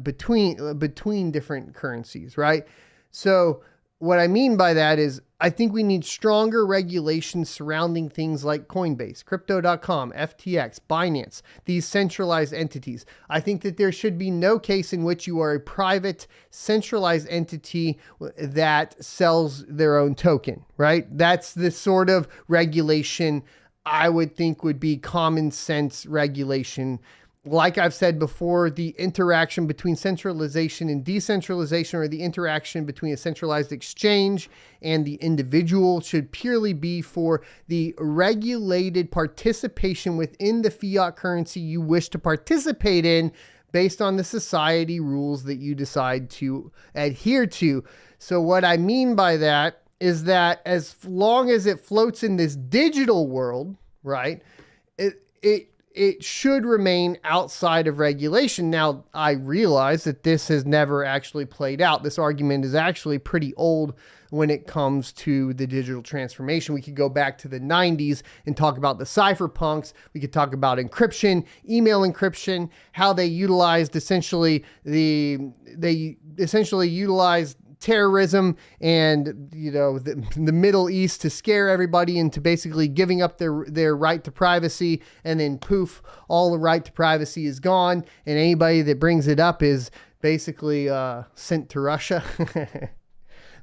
between different currencies, right? So what I mean by that is I think we need stronger regulations surrounding things like Coinbase, Crypto.com, FTX, Binance, these centralized entities. I think that there should be no case in which you are a private centralized entity that sells their own token, right? That's the sort of regulation I would think would be common sense regulation. Like I've said before, the interaction between centralization and decentralization, or the interaction between a centralized exchange and the individual, should purely be for the regulated participation within the fiat currency you wish to participate in, based on the society rules that you decide to adhere to. So what I mean by that is that as long as it floats in this digital world, right, it should remain outside of regulation. Now, I realize that this has never actually played out. This argument is actually pretty old when it comes to the digital transformation. We could go back to the 90s and talk about the cypherpunks. We could talk about encryption, email encryption, how they utilized utilized terrorism and, the Middle East to scare everybody into basically giving up their right to privacy, and then poof, all the right to privacy is gone, and anybody that brings it up is basically sent to Russia.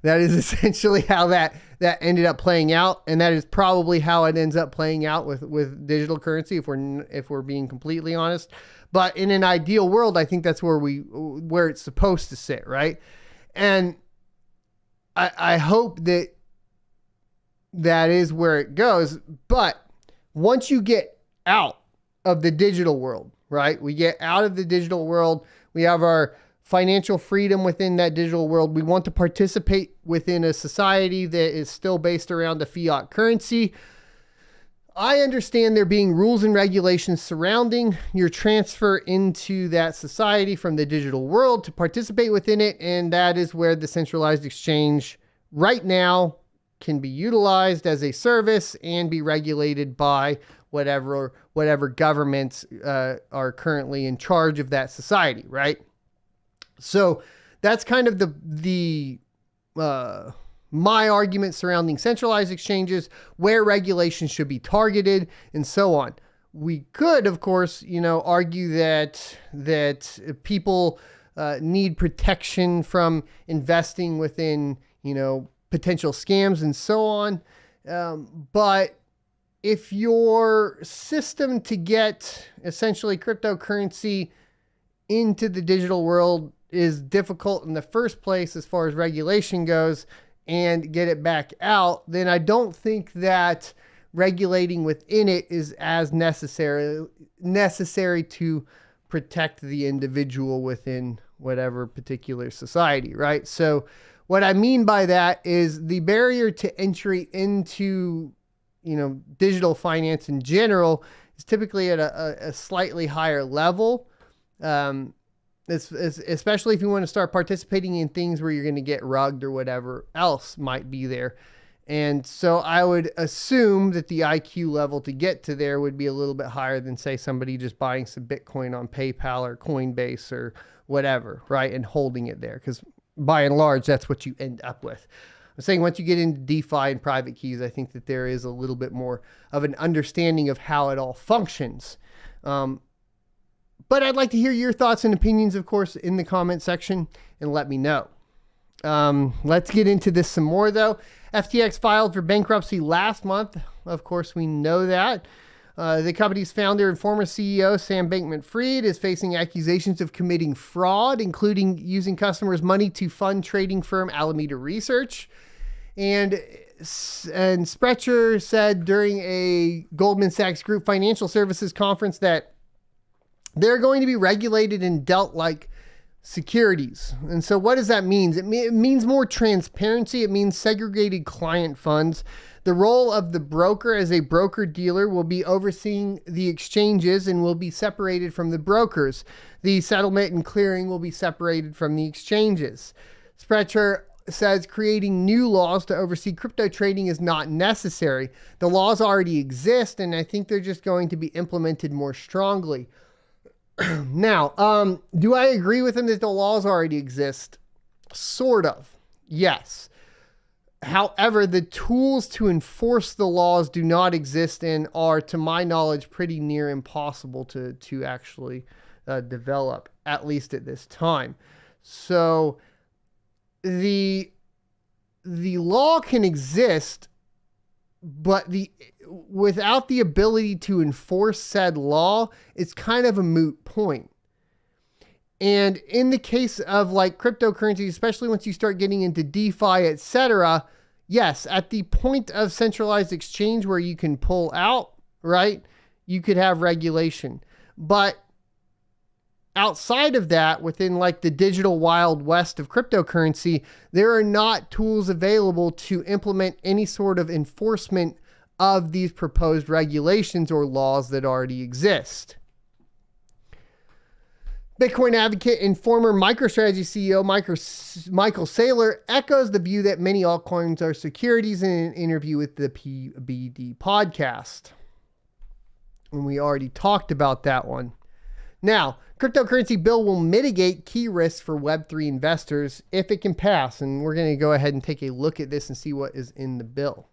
That is essentially how that ended up playing out, and that is probably how it ends up playing out with digital currency, if we're being completely honest. But in an ideal world, I think that's where it's supposed to sit, right? And I hope that is where it goes. But once you get out of the digital world, right? We get out of the digital world. We have our financial freedom within that digital world. We want to participate within a society that is still based around a fiat currency. I understand there being rules and regulations surrounding your transfer into that society from the digital world to participate within it. And that is where the centralized exchange right now can be utilized as a service and be regulated by whatever governments are currently in charge of that society, right? So that's kind of my argument surrounding centralized exchanges, where regulation should be targeted, and so on. We could, of course, argue that people need protection from investing within, potential scams and so on. But if your system to get essentially cryptocurrency into the digital world is difficult in the first place as far as regulation goes, and get it back out, then I don't think that regulating within it is as necessary to protect the individual within whatever particular society, right? So what I mean by that is the barrier to entry into, digital finance in general is typically at a slightly higher level. Especially if you want to start participating in things where you're going to get rugged or whatever else might be there. And so I would assume that the IQ level to get to there would be a little bit higher than, say, somebody just buying some Bitcoin on PayPal or Coinbase or whatever, right? And holding it there, because by and large, that's what you end up with. I'm saying once you get into DeFi and private keys, I think that there is a little bit more of an understanding of how it all functions. But I'd like to hear your thoughts and opinions, of course, in the comment section, and let me know. Let's get into this some more, though. FTX filed for bankruptcy last month. Of course, we know that. The company's founder and former CEO, Sam Bankman-Fried, is facing accusations of committing fraud, including using customers' money to fund trading firm Alameda Research. And Sprecher said during a Goldman Sachs Group Financial Services conference that they're going to be regulated and dealt like securities. And so what does that mean? It means more transparency. It means segregated client funds. The role of the broker as a broker-dealer will be overseeing the exchanges and will be separated from the brokers. The settlement and clearing will be separated from the exchanges. Sprecher says creating new laws to oversee crypto trading is not necessary. The laws already exist, and I think they're just going to be implemented more strongly. Now, do I agree with him that the laws already exist? Sort of. Yes. However, the tools to enforce the laws do not exist and are, to my knowledge, pretty near impossible to actually develop, at least at this time. So the law can exist, but without the ability to enforce said law, it's kind of a moot point. And in the case of like cryptocurrency, especially once you start getting into DeFi, etc., yes, at the point of centralized exchange where you can pull out, right, you could have regulation. But outside of that, within like the digital wild west of cryptocurrency, there are not tools available to implement any sort of enforcement of these proposed regulations or laws that already exist. Bitcoin advocate and former MicroStrategy CEO Michael Saylor echoes the view that many altcoins are securities in an interview with the PBD podcast. And we already talked about that one. Now, cryptocurrency bill will mitigate key risks for Web3 investors if it can pass. And we're going to go ahead and take a look at this and see what is in the bill.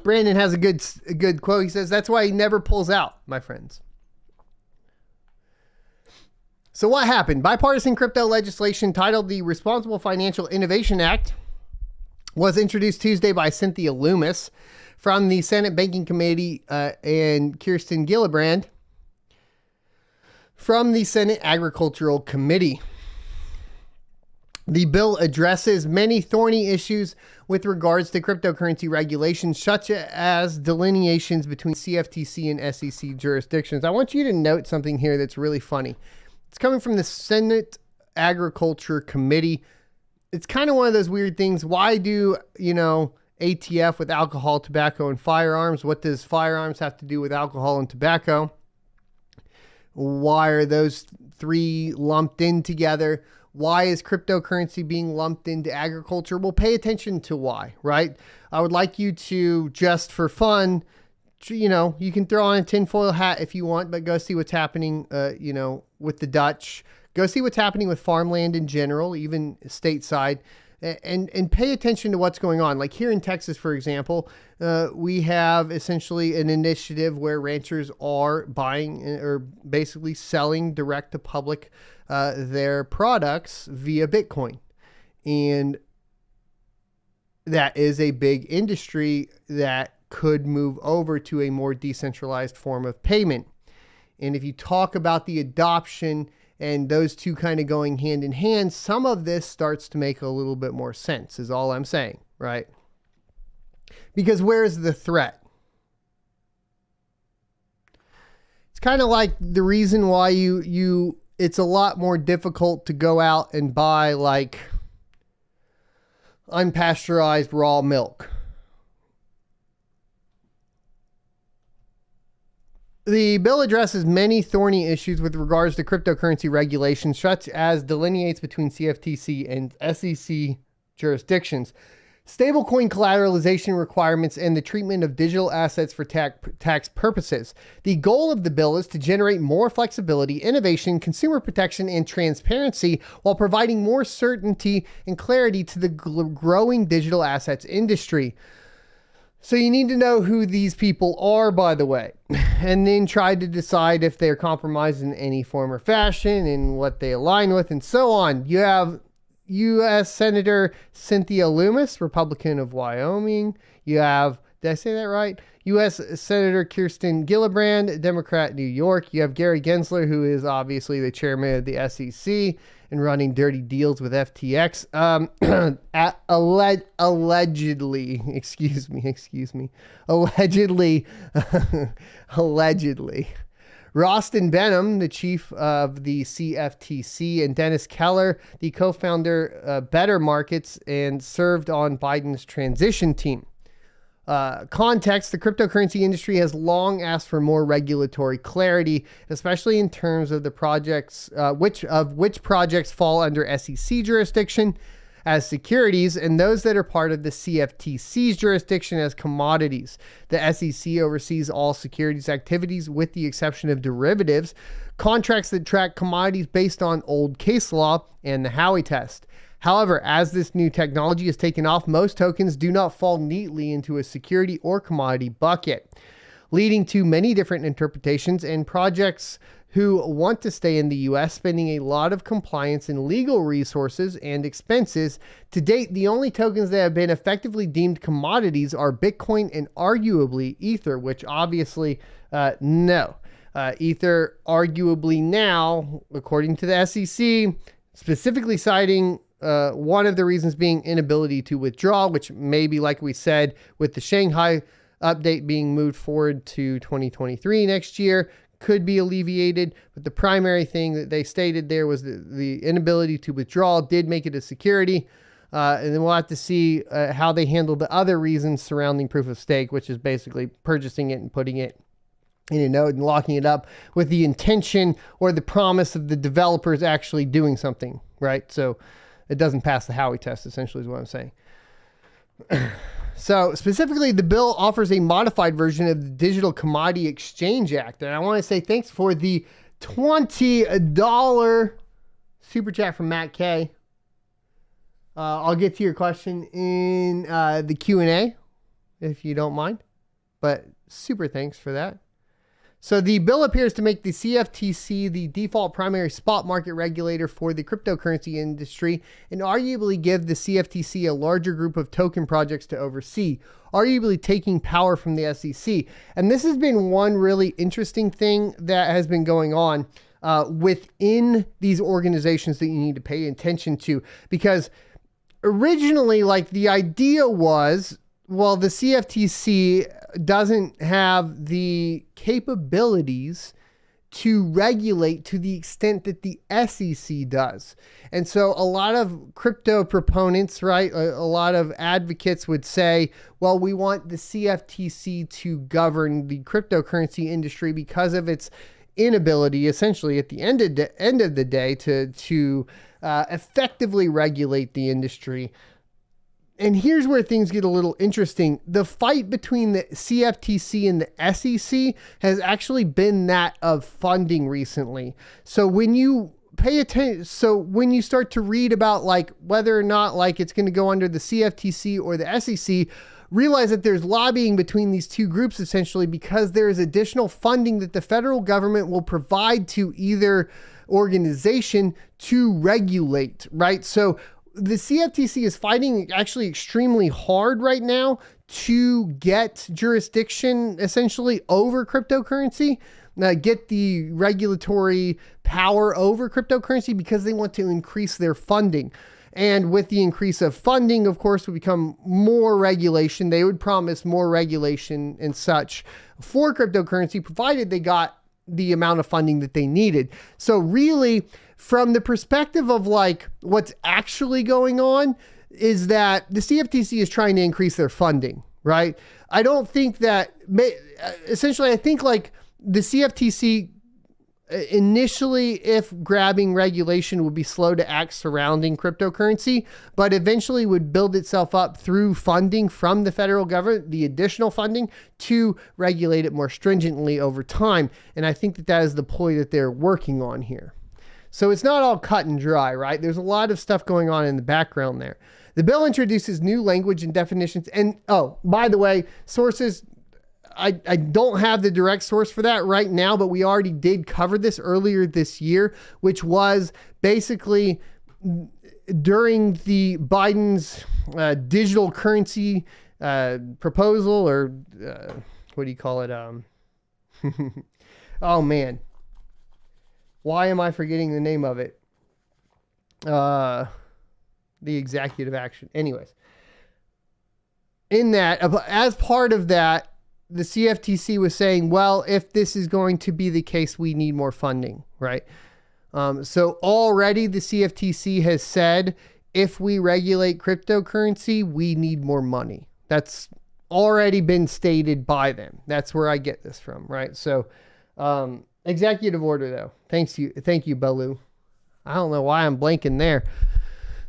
Brandon has a good quote. He says, "That's why he never pulls out, my friends." So what happened? Bipartisan crypto legislation titled the Responsible Financial Innovation Act was introduced Tuesday by Cynthia Loomis from the Senate Banking Committee and Kirsten Gillibrand from the Senate Agricultural Committee. The bill addresses many thorny issues with regards to cryptocurrency regulations, such as delineations between CFTC and SEC jurisdictions. I want you to note something here that's really funny. It's coming from the Senate Agriculture Committee. It's kind of one of those weird things. Why do, ATF with alcohol, tobacco, and firearms? What does firearms have to do with alcohol and tobacco? Why are those three lumped in together? Why is cryptocurrency being lumped into agriculture? Well, pay attention to why, right? I would like you to, just for fun, you can throw on a tinfoil hat if you want, but go see what's happening, with the Dutch. Go see what's happening with farmland in general, even stateside, and pay attention to what's going on. Like here in Texas, for example, we have essentially an initiative where ranchers are buying or basically selling direct to public their products via Bitcoin. And that is a big industry that could move over to a more decentralized form of payment. And if you talk about the adoption and those two kind of going hand in hand, some of this starts to make a little bit more sense, is all I'm saying, right? Because where's the threat? It's kind of like the reason why it's a lot more difficult to go out and buy like unpasteurized raw milk. The bill addresses many thorny issues with regards to cryptocurrency regulations, such as delineates between CFTC and SEC jurisdictions, stablecoin collateralization requirements, and the treatment of digital assets for tax purposes. The goal of the bill is to generate more flexibility, innovation, consumer protection, and transparency while providing more certainty and clarity to the growing digital assets industry. So you need to know who these people are, by the way, and then try to decide if they're compromised in any form or fashion and what they align with and so on. You have U.S. Senator Cynthia Loomis, Republican of Wyoming. You have, did I say that right? U.S. Senator Kirsten Gillibrand, Democrat, New York. You have Gary Gensler, who is obviously the chairman of the SEC and running dirty deals with FTX. Allegedly, allegedly. Rostin Benham, the chief of the CFTC, and Dennis Keller, the co-founder Better Markets, and served on Biden's transition team. Context: the cryptocurrency industry has long asked for more regulatory clarity, especially in terms of the projects, which projects fall under SEC jurisdiction as securities and those that are part of the CFTC's jurisdiction as commodities. The SEC oversees all securities activities with the exception of derivatives, contracts that track commodities based on old case law, and the Howey test. However, as this new technology is taken off, most tokens do not fall neatly into a security or commodity bucket, leading to many different interpretations and projects who want to stay in the US spending a lot of compliance and legal resources and expenses. To date, the only tokens that have been effectively deemed commodities are Bitcoin and arguably Ether, which obviously, no. Ether arguably now, according to the SEC, specifically citing one of the reasons being inability to withdraw, which may be, like we said, with the Shanghai update being moved forward to 2023 next year, could be alleviated. But the primary thing that they stated there was the inability to withdraw did make it a security. And then we'll have to see how they handle the other reasons surrounding proof of stake, which is basically purchasing it and putting it in a node and locking it up with the intention or the promise of the developers actually doing something, right? So it doesn't pass the Howey test, essentially is what I'm saying. So specifically, the bill offers a modified version of the Digital Commodity Exchange Act. And I want to say thanks for the $20 super chat from Matt K. I'll get to your question in the Q&A, if you don't mind. But super thanks for that. So the bill appears to make the CFTC the default primary spot market regulator for the cryptocurrency industry and arguably give the CFTC a larger group of token projects to oversee, arguably taking power from the SEC. And this has been one really interesting thing that has been going on within these organizations that you need to pay attention to, because originally, like, the idea was, well, the CFTC doesn't have the capabilities to regulate to the extent that the SEC does. And so a lot of crypto proponents, right, a lot of advocates would say, well, we want the CFTC to govern the cryptocurrency industry because of its inability, essentially, at the end of the day, to effectively regulate the industry. And here's where things get a little interesting. The fight between the CFTC and the SEC has actually been that of funding recently. So when you pay attention, so when you start to read about like whether or not like it's going to go under the CFTC or the SEC, realize that there's lobbying between these two groups essentially because there is additional funding that the federal government will provide to either organization to regulate, right? So the CFTC is fighting actually extremely hard right now to get jurisdiction essentially over cryptocurrency, get the regulatory power over cryptocurrency because they want to increase their funding. And with the increase of funding, of course, would become more regulation. They would promise more regulation and such for cryptocurrency, provided they got the amount of funding that they needed. So really, from the perspective of like what's actually going on is that the CFTC is trying to increase their funding, right? I don't think that, essentially, I think like the CFTC initially, if grabbing regulation, would be slow to act surrounding cryptocurrency, but eventually would build itself up through funding from the federal government, the additional funding, to regulate it more stringently over time. And I think that that is the ploy that they're working on here. So it's not all cut and dry, right? There's a lot of stuff going on in the background there. The bill introduces new language and definitions. And, oh, by the way, sources, I don't have the direct source for that right now, but we already did cover this earlier this year, which was basically during the Biden's digital currency proposal, or what do you call it? Oh, man. Why am I forgetting the name of it? The executive action. Anyways, in that, as part of that, the CFTC was saying, well, if this is going to be the case, we need more funding, right? So already the CFTC has said, if we regulate cryptocurrency, we need more money. That's already been stated by them. That's where I get this from, right? So executive order, though. Thank you, Balu. I don't know why I'm blanking there.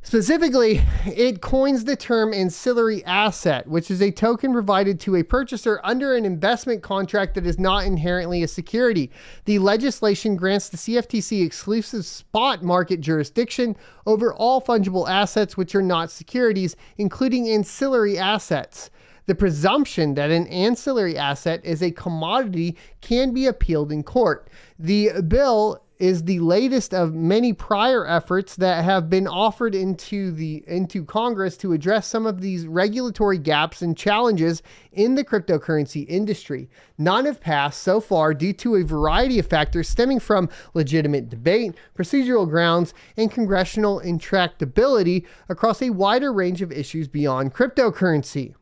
Specifically, it coins the term ancillary asset, which is a token provided to a purchaser under an investment contract that is not inherently a security. The legislation grants the CFTC exclusive spot market jurisdiction over all fungible assets which are not securities, including ancillary assets. The presumption that an ancillary asset is a commodity can be appealed in court. The bill is the latest of many prior efforts that have been offered into Congress to address some of these regulatory gaps and challenges in the cryptocurrency industry. None have passed so far due to a variety of factors stemming from legitimate debate, procedural grounds, and congressional intractability across a wider range of issues beyond cryptocurrency.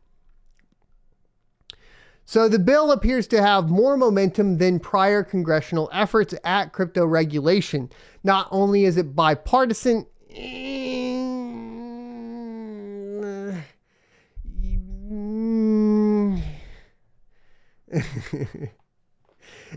So the bill appears to have more momentum than prior congressional efforts at crypto regulation. Not only is it bipartisan,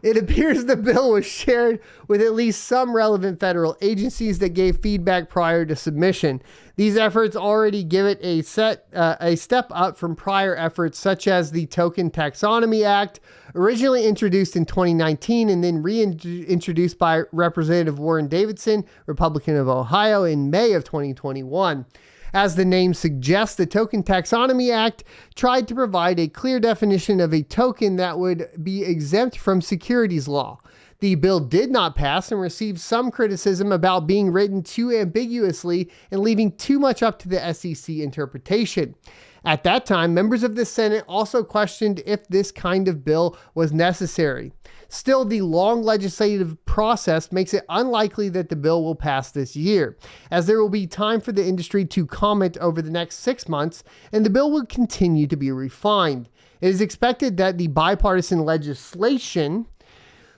It appears the bill was shared with at least some relevant federal agencies that gave feedback prior to submission. These efforts already give it a step up from prior efforts such as the Token Taxonomy Act, originally introduced in 2019 and then reintroduced by Representative Warren Davidson, Republican of Ohio, in May of 2021. As the name suggests, the Token Taxonomy Act tried to provide a clear definition of a token that would be exempt from securities law. The bill did not pass and received some criticism about being written too ambiguously and leaving too much up to the SEC interpretation. At that time, members of the Senate also questioned if this kind of bill was necessary. Still, the long legislative process makes it unlikely that the bill will pass this year, as there will be time for the industry to comment over the next 6 months, and the bill will continue to be refined. It is expected that the bipartisan legislation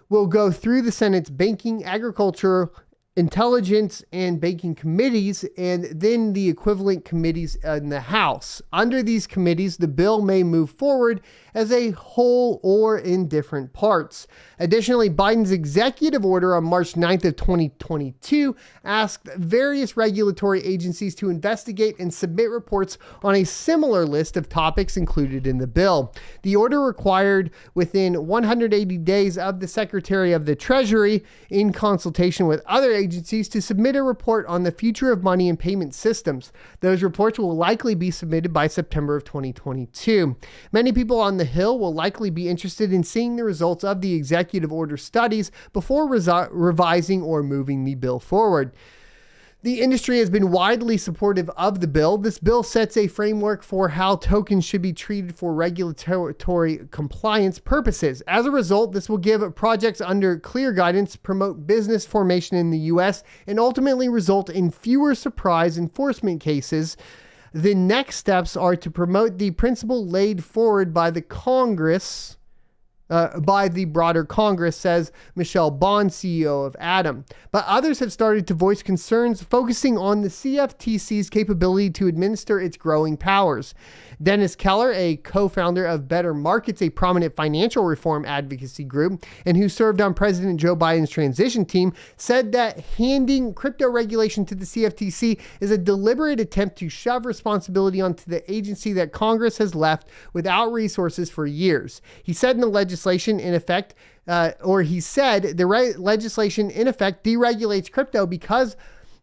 will go through the Senate's Banking, Agriculture, Intelligence, and Banking committees, and then the equivalent committees in the House. Under these committees, the bill may move forward as a whole or in different parts. Additionally, Biden's executive order on March 9th of 2022 asked various regulatory agencies to investigate and submit reports on a similar list of topics included in the bill. The order required within 180 days of the Secretary of the Treasury, in consultation with other agencies, to submit a report on the future of money and payment systems. Those reports will likely be submitted by September of 2022. Many people on the Hill will likely be interested in seeing the results of the executive order studies before revising or moving the bill forward. The industry has been widely supportive of the bill. This bill sets a framework for how tokens should be treated for regulatory compliance purposes. As a result, this will give projects under clear guidance, promote business formation in the U.S., and ultimately result in fewer surprise enforcement cases. The next steps are to promote the principle laid forward by the Congress, by the broader Congress, says Michelle Bond, CEO of Atom. But others have started to voice concerns focusing on the CFTC's capability to administer its growing powers. Dennis Keller, a co-founder of Better Markets, a prominent financial reform advocacy group, and who served on President Joe Biden's transition team, said that handing crypto regulation to the CFTC is a deliberate attempt to shove responsibility onto the agency that Congress has left without resources for years. He said in the legislation, in effect, legislation in effect deregulates crypto because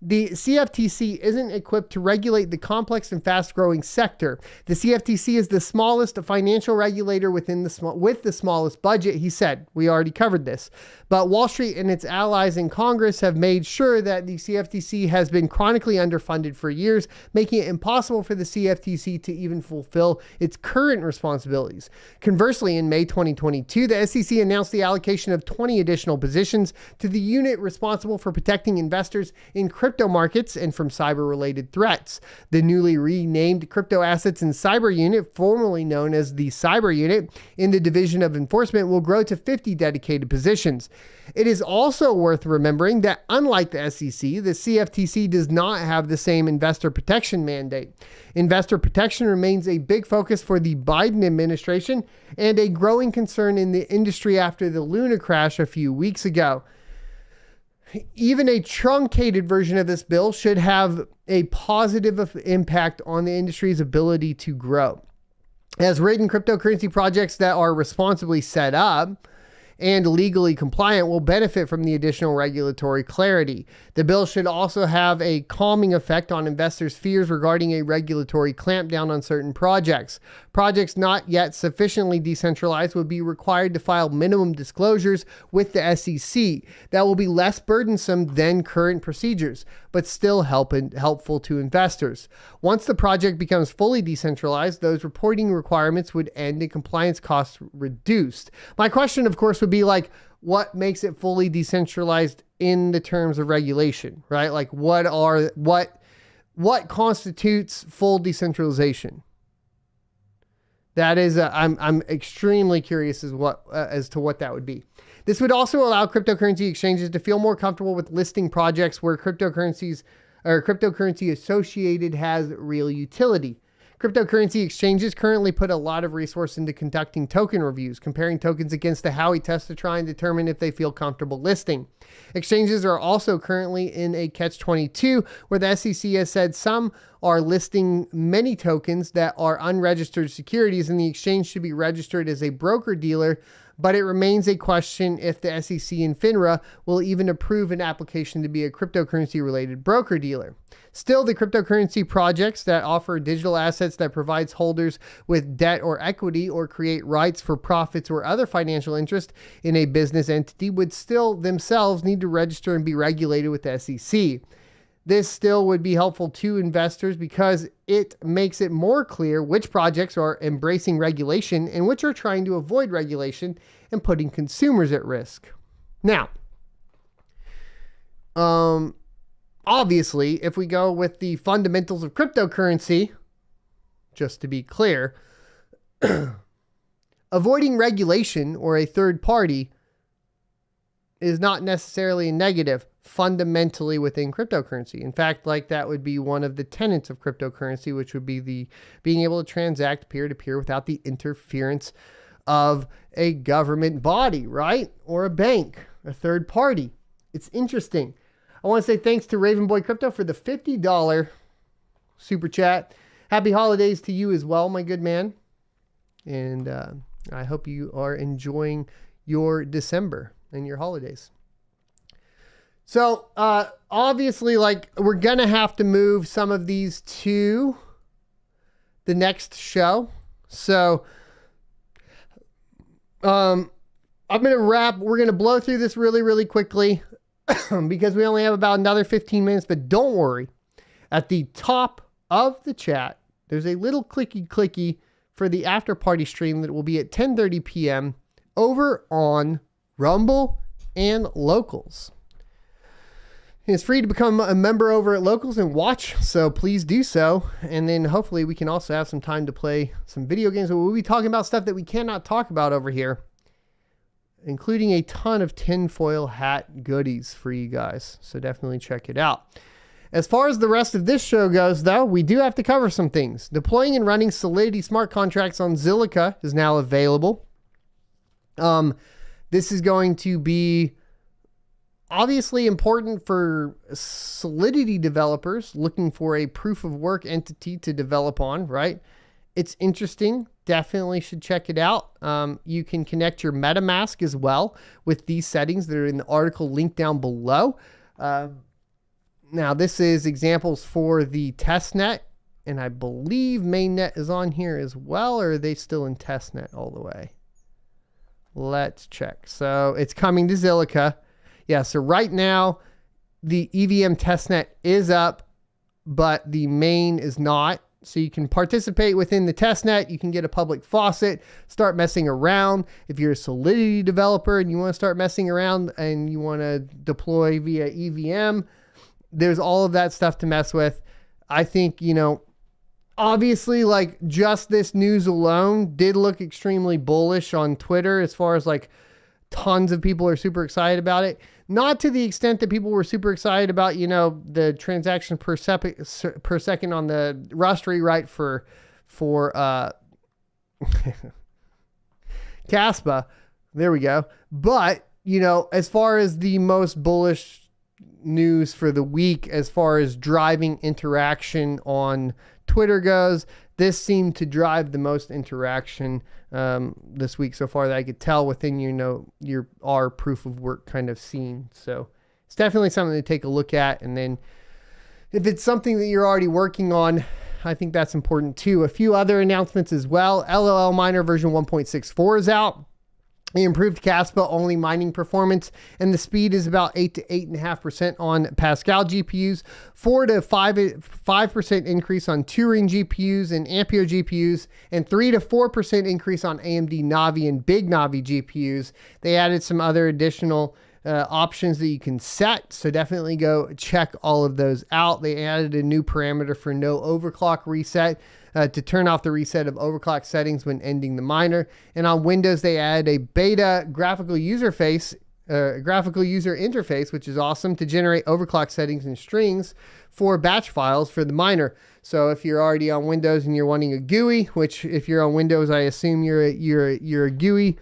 the CFTC isn't equipped to regulate the complex and fast-growing sector. The CFTC is the smallest financial regulator with the smallest budget, he said. We already covered this. But Wall Street and its allies in Congress have made sure that the CFTC has been chronically underfunded for years, making it impossible for the CFTC to even fulfill its current responsibilities. Conversely, in May 2022, the SEC announced the allocation of 20 additional positions to the unit responsible for protecting investors in crypto markets and from cyber-related threats. The newly renamed Crypto Assets and Cyber Unit, formerly known as the Cyber Unit, in the Division of Enforcement will grow to 50 dedicated positions. It is also worth remembering that unlike the SEC, the CFTC does not have the same investor protection mandate. Investor protection remains a big focus for the Biden administration and a growing concern in the industry after the Luna crash a few weeks ago. Even a truncated version of this bill should have a positive impact on the industry's ability to grow. As written, cryptocurrency projects that are responsibly set up and legally compliant will benefit from the additional regulatory clarity. The bill should also have a calming effect on investors' fears regarding a regulatory clampdown on certain projects. Projects not yet sufficiently decentralized would be required to file minimum disclosures with the SEC. That will be less burdensome than current procedures, but still helpful to investors. Once the project becomes fully decentralized, those reporting requirements would end and compliance costs reduced. My question, of course, would be like, what makes it fully decentralized in the terms of regulation, right? Like what constitutes full decentralization? That is, I'm extremely curious as to what that would be. This would also allow cryptocurrency exchanges to feel more comfortable with listing projects where cryptocurrency associated has real utility. Cryptocurrency exchanges currently put a lot of resource into conducting token reviews, comparing tokens against the Howey test to try and determine if they feel comfortable listing. Exchanges are also currently in a catch-22 where the SEC has said some are listing many tokens that are unregistered securities and the exchange should be registered as a broker-dealer, but it remains a question if the SEC and FINRA will even approve an application to be a cryptocurrency-related broker-dealer. Still, the cryptocurrency projects that offer digital assets that provides holders with debt or equity or create rights for profits or other financial interest in a business entity would still themselves need to register and be regulated with the SEC. This still would be helpful to investors because it makes it more clear which projects are embracing regulation and which are trying to avoid regulation and putting consumers at risk. Now, obviously, if we go with the fundamentals of cryptocurrency, just to be clear, avoiding regulation or a third party is not necessarily a negative fundamentally within cryptocurrency. In fact, like that would be one of the tenets of cryptocurrency, which would be the being able to transact peer-to-peer without the interference of a government body, right? Or a bank, a third party. It's interesting. I want to say thanks to Raven Boy Crypto for the $50 super chat. Happy holidays to you as well, my good man. And I hope you are enjoying your December and your holidays. So obviously, like, we're going to have to move some of these to the next show. So I'm going to wrap. We're going to blow through this really, really quickly because we only have about another 15 minutes. But don't worry. At the top of the chat, there's a little clicky for the after party stream that will be at 10:30 p.m. over on Rumble and Locals. It's free to become a member over at Locals and watch, so please do so. And then hopefully we can also have some time to play some video games. We'll be talking about stuff that we cannot talk about over here, including a ton of tinfoil hat goodies for you guys. So definitely check it out. As far as the rest of this show goes, though, we do have to cover some things. Deploying and running Solidity smart contracts on Zilica is now available. This is going to be obviously important for Solidity developers looking for a proof of work entity to develop on, right? It's interesting. Definitely should check it out. You can connect your MetaMask as well with these settings that are in the article linked down below. Now, this is examples for the testnet, and I believe mainnet is on here as well, or are they still in testnet all the way? Let's check. So it's coming to Zilica. Yeah, so right now, the EVM testnet is up, but the main is not. So you can participate within the testnet. You can get a public faucet, start messing around. If you're a Solidity developer and you want to start messing around and you want to deploy via EVM, there's all of that stuff to mess with. I think, obviously, like, just this news alone did look extremely bullish on Twitter as far as, like, tons of people are super excited about it. Not to the extent that people were super excited about, the transaction per second on the Rust rewrite for Kaspa. There we go. But, as far as the most bullish news for the week, as far as driving interaction on Twitter goes, this seemed to drive the most interaction this week so far that I could tell within our proof of work kind of scene. So it's definitely something to take a look at. And then if it's something that you're already working on, I think that's important too. A few other announcements as well. LLL Miner version 1.64 is out. The improved Kaspa only mining performance, and the speed is about 8 to 8.5% on Pascal GPUs, 4 to 5% increase on Turing GPUs and Ampere GPUs, and 3 to 4% increase on AMD Navi and Big Navi GPUs. They added some other additional options that you can set, so definitely go check all of those out. They added a new parameter for no overclock reset to turn off the reset of overclock settings when ending the miner. And on Windows, they added a beta graphical user face graphical user interface, which is awesome, to generate overclock settings and strings for batch files for the miner. So if you're already on Windows and you're wanting a GUI, which if you're on Windows, I assume you're a GUI.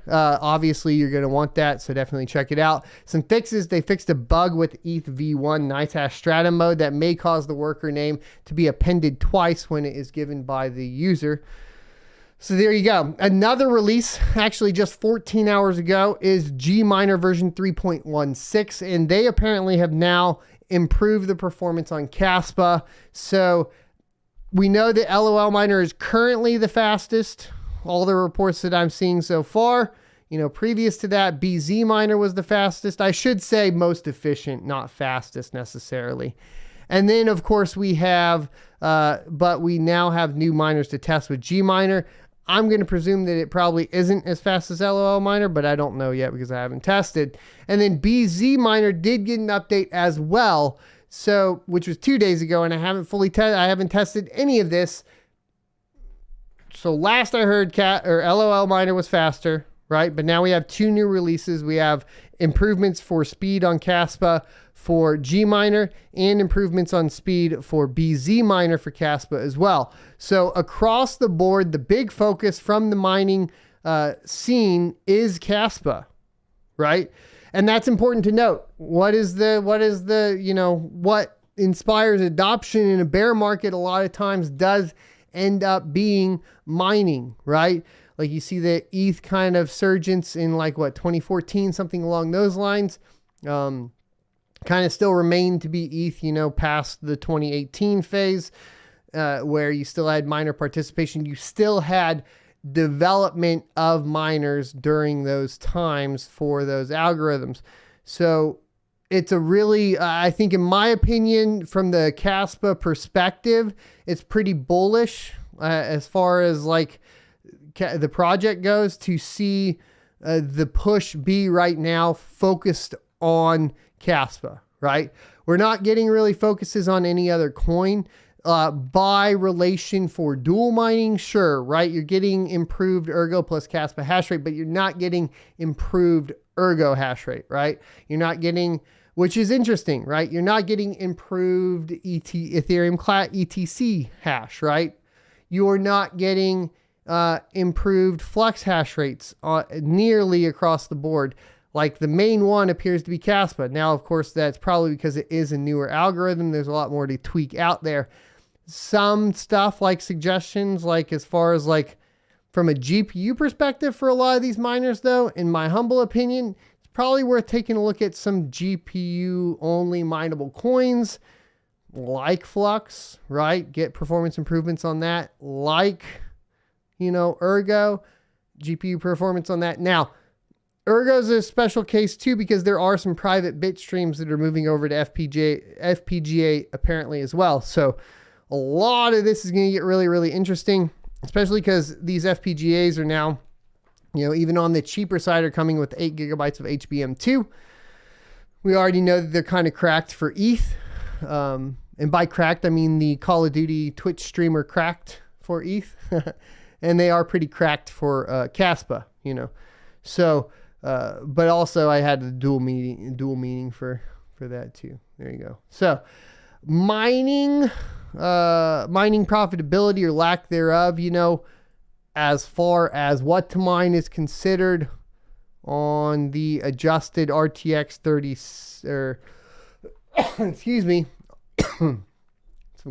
Obviously you're going to want that, so definitely check it out. Some fixes: they fixed a bug with ETH v1 nice hash stratum mode that may cause the worker name to be appended twice when it is given by the user. So there you go. Another release, actually just 14 hours ago, is Gminer version 3.16, and they apparently have now improved the performance on Kaspa. So we know that LOL miner is currently the fastest. All the reports that I'm seeing so far, previous to that, BZ miner was the fastest. I should say most efficient, not fastest necessarily. And then of course we have, but we now have new miners to test with Gminer. I'm going to presume that it probably isn't as fast as LOL miner, but I don't know yet because I haven't tested. And then BZ miner did get an update as well. So, which was 2 days ago, and I haven't I haven't tested any of this. So last I heard LOL miner was faster, right? But now we have 2 new releases. We have improvements for speed on Kaspa for Gminer and improvements on speed for BZ miner for Kaspa as well. So across the board, the big focus from the mining scene is Kaspa, right? And that's important to note. What inspires adoption in a bear market a lot of times does end up being mining, right? Like you see the ETH kind of surgence in 2014, something along those lines. Kind of still remained to be ETH, past the 2018 phase, where you still had miner participation. You still had development of miners during those times for those algorithms. So it's a really, I think in my opinion, from the Kaspa perspective, it's pretty bullish as far as the project goes, to see the push be right now focused on Kaspa, right? We're not getting really focuses on any other coin. By relation for dual mining, sure, right? You're getting improved Ergo plus Kaspa hash rate, but you're not getting improved Ergo hash rate, right? You're not getting, which is interesting, right? You're not getting improved Ethereum ETC hash, right? You're not getting improved Flux hash rates nearly across the board. Like the main one appears to be Kaspa. Now, of course, that's probably because it is a newer algorithm. There's a lot more to tweak out there. Some stuff like suggestions, as far as from a GPU perspective for a lot of these miners, though, in my humble opinion, it's probably worth taking a look at some GPU only mineable coins like Flux, right? Get performance improvements on that, Ergo, GPU performance on that. Now, Ergo's a special case too, because there are some private bit streams that are moving over to FPGA apparently as well. So a lot of this is going to get really, really interesting, especially because these FPGAs are now, even on the cheaper side, are coming with 8 gigabytes of HBM2. We already know that they're kind of cracked for ETH. And by cracked, I mean the Call of Duty Twitch streamer cracked for ETH. And they are pretty cracked for Kaspa, So, but also I had the dual meaning for that too. There you go. So mining profitability or lack thereof, as far as what to mine is considered on the adjusted RTX 30, or excuse me, some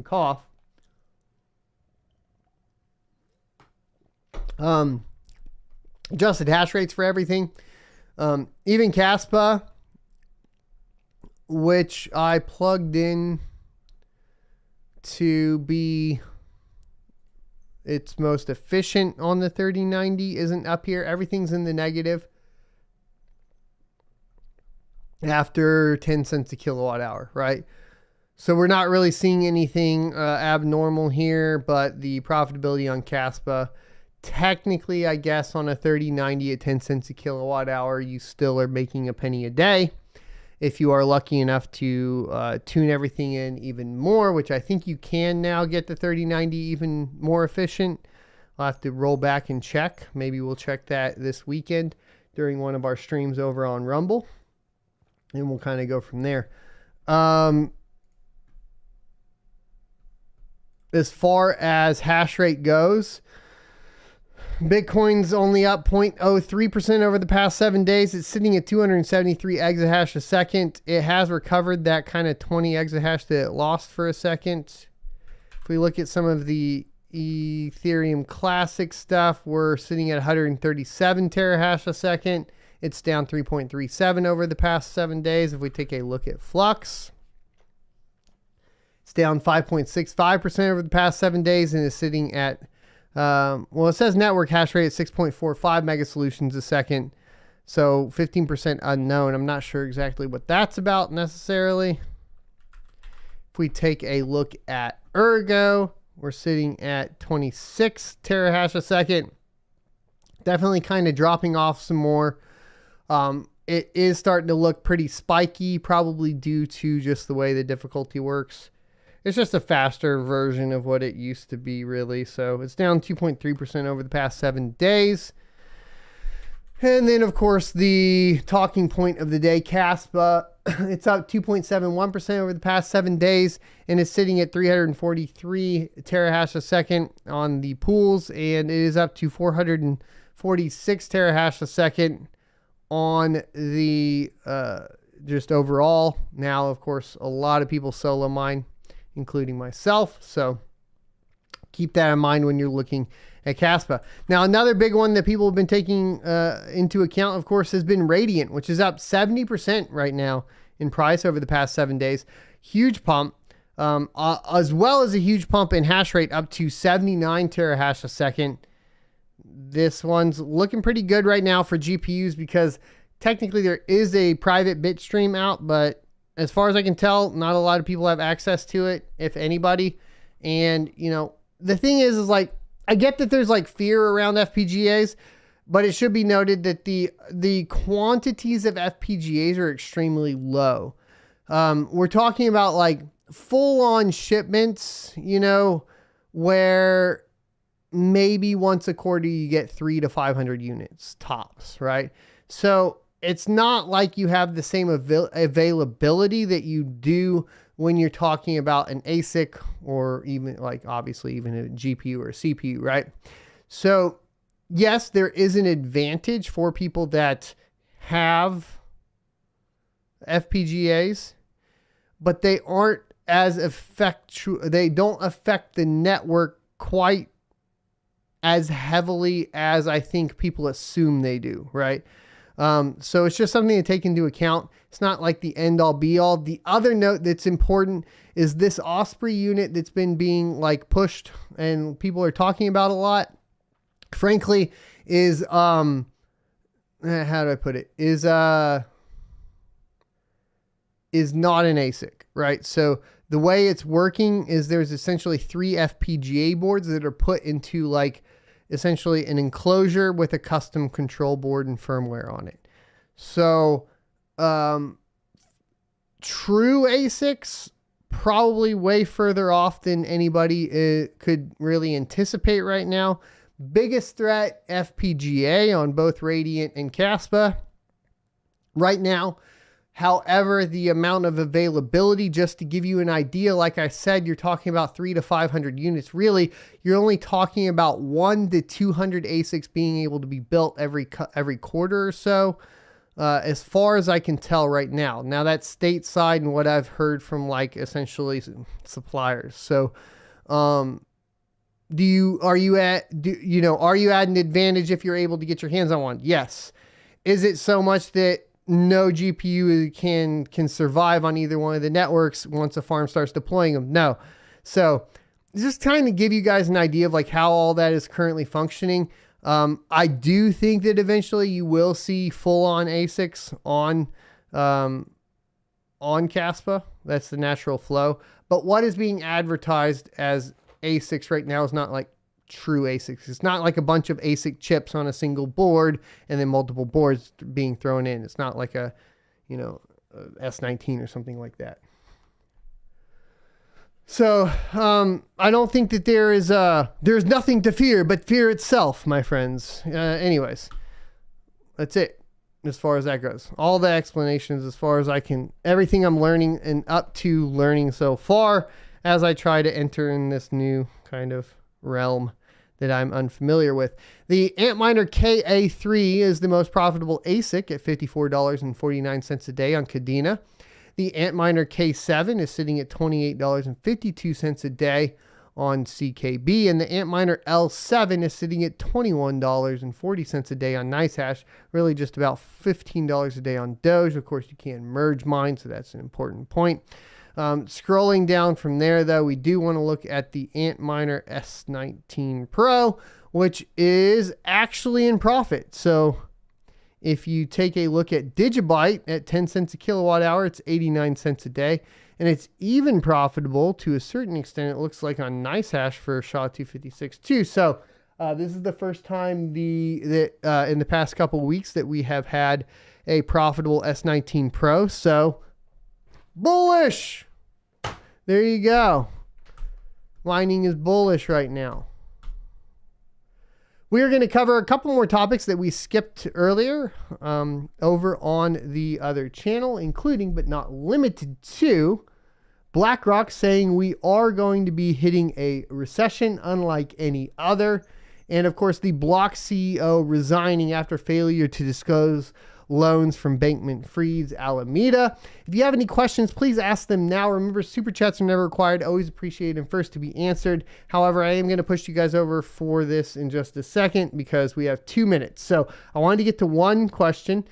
cough. Adjusted hash rates for everything. Even Kaspa, which I plugged in to be its most efficient on the 3090, isn't up here. Everything's in the negative after 10 cents a kilowatt hour, right? So we're not really seeing anything abnormal here, but the profitability on Kaspa, technically, I guess on a 3090 at 10 cents a kilowatt hour, you still are making a penny a day. If you are lucky enough to tune everything in even more, which I think you can now get the 3090 even more efficient. I'll have to roll back and check. Maybe we'll check that this weekend during one of our streams over on Rumble, and we'll kind of go from there. As far as hash rate goes, Bitcoin's only up 0.03% over the past 7 days. It's sitting at 273 exahash a second. It has recovered that kind of 20 exahash that it lost for a second. If we look at some of the Ethereum Classic stuff, we're sitting at 137 terahash a second. It's down 3.37 over the past 7 days. If we take a look at Flux, it's down 5.65% over the past 7 days and is sitting at, well, it says network hash rate at 6.45 mega solutions a second. So 15% unknown. I'm not sure exactly what that's about necessarily. If we take a look at Ergo, we're sitting at 26 terahash a second. Definitely kind of dropping off some more. It is starting to look pretty spiky, probably due to just the way the difficulty works. It's just a faster version of what it used to be, really. So it's down 2.3% over the past 7 days. And then, of course, the talking point of the day, Kaspa. It's up 2.71% over the past 7 days and is sitting at 343 terahash a second on the pools. And it is up to 446 terahash a second on the just overall. Now, of course, a lot of people solo mine, including myself. So keep that in mind when you're looking at Kaspa. Now, another big one that people have been taking into account, of course, has been Radiant, which is up 70% right now in price over the past 7 days. Huge pump, as well as a huge pump in hash rate up to 79 terahash a second. This one's looking pretty good right now for GPUs because technically there is a private bit stream out, but as far as I can tell, not a lot of people have access to it, if anybody. And, you know, the thing is like, I get that there's like fear around FPGAs, but it should be noted that the quantities of FPGAs are extremely low. We're talking about like full-on shipments, you know, where maybe once a quarter you get 300 to 500 units tops, right? So it's not like you have the same availability that you do when you're talking about an ASIC or even like obviously even a GPU or a CPU, right? So yes, there is an advantage for people that have FPGAs, but they aren't as they don't affect the network quite as heavily as I think people assume they do, right? So it's just something to take into account. It's not like the end all be all. The other note that's important is this Osprey unit that's been being like pushed and people are talking about a lot, frankly, is, how do I put it? Is not an ASIC, right? So the way it's working is there's essentially 3 FPGA boards that are put into like essentially an enclosure with a custom control board and firmware on it. So, true ASICs probably way further off than anybody could really anticipate right now. Biggest threat, FPGA on both Radiant and Kaspa right now. However, the amount of availability, just to give you an idea, like I said, you're talking about 300 to 500 units. Really, you're only talking about 100 to 200 ASICs being able to be built every quarter or so, as far as I can tell right now. Now that's stateside and what I've heard from like essentially suppliers. So, are you at an advantage if you're able to get your hands on one? Yes. Is it so much that no GPU can survive on either one of the networks once a farm starts deploying them? No. So just trying to give you guys an idea of like how all that is currently functioning. I do think that eventually you will see full-on ASICs on Kaspa. That's the natural flow. But what is being advertised as ASICs right now is not like true ASICs. It's not like a bunch of ASIC chips on a single board and then multiple boards being thrown in. It's not like a S19 or something like that. So I don't think that there's nothing to fear but fear itself, my friends. Anyways, that's it. as far as that goes. All the explanations as far as I can, everything I'm learning and up to learning so far as I try to enter in this new kind of realm that I'm unfamiliar with. The Antminer KA3 is the most profitable ASIC at $54.49 a day on Kadena. The Antminer K7 is sitting at $28.52 a day on CKB, and the Antminer L7 is sitting at $21.40 a day on NiceHash, really just about $15 a day on Doge. Of course, you can merge mine, so that's an important point. Scrolling down from there, though, we do want to look at the Antminer S19 Pro, which is actually in profit. So if you take a look at Digibyte at 10 cents a kilowatt hour, it's 89 cents a day. And it's even profitable to a certain extent, it looks like, on NiceHash for SHA-256 too. So this is the first time in the past couple weeks that we have had a profitable S19 Pro. So bullish. There you go. Mining is bullish right now. We are going to cover a couple more topics that we skipped earlier over on the other channel, including but not limited to BlackRock saying we are going to be hitting a recession unlike any other. And of course, the Block CEO resigning after failure to disclose loans from Bankman-Fried's Alameda. If you have any questions, please ask them now. Remember, super chats are never required. Always appreciate them first to be answered. However, I am going to push you guys over for this in just a second because we have 2 minutes. So I wanted to get to one question.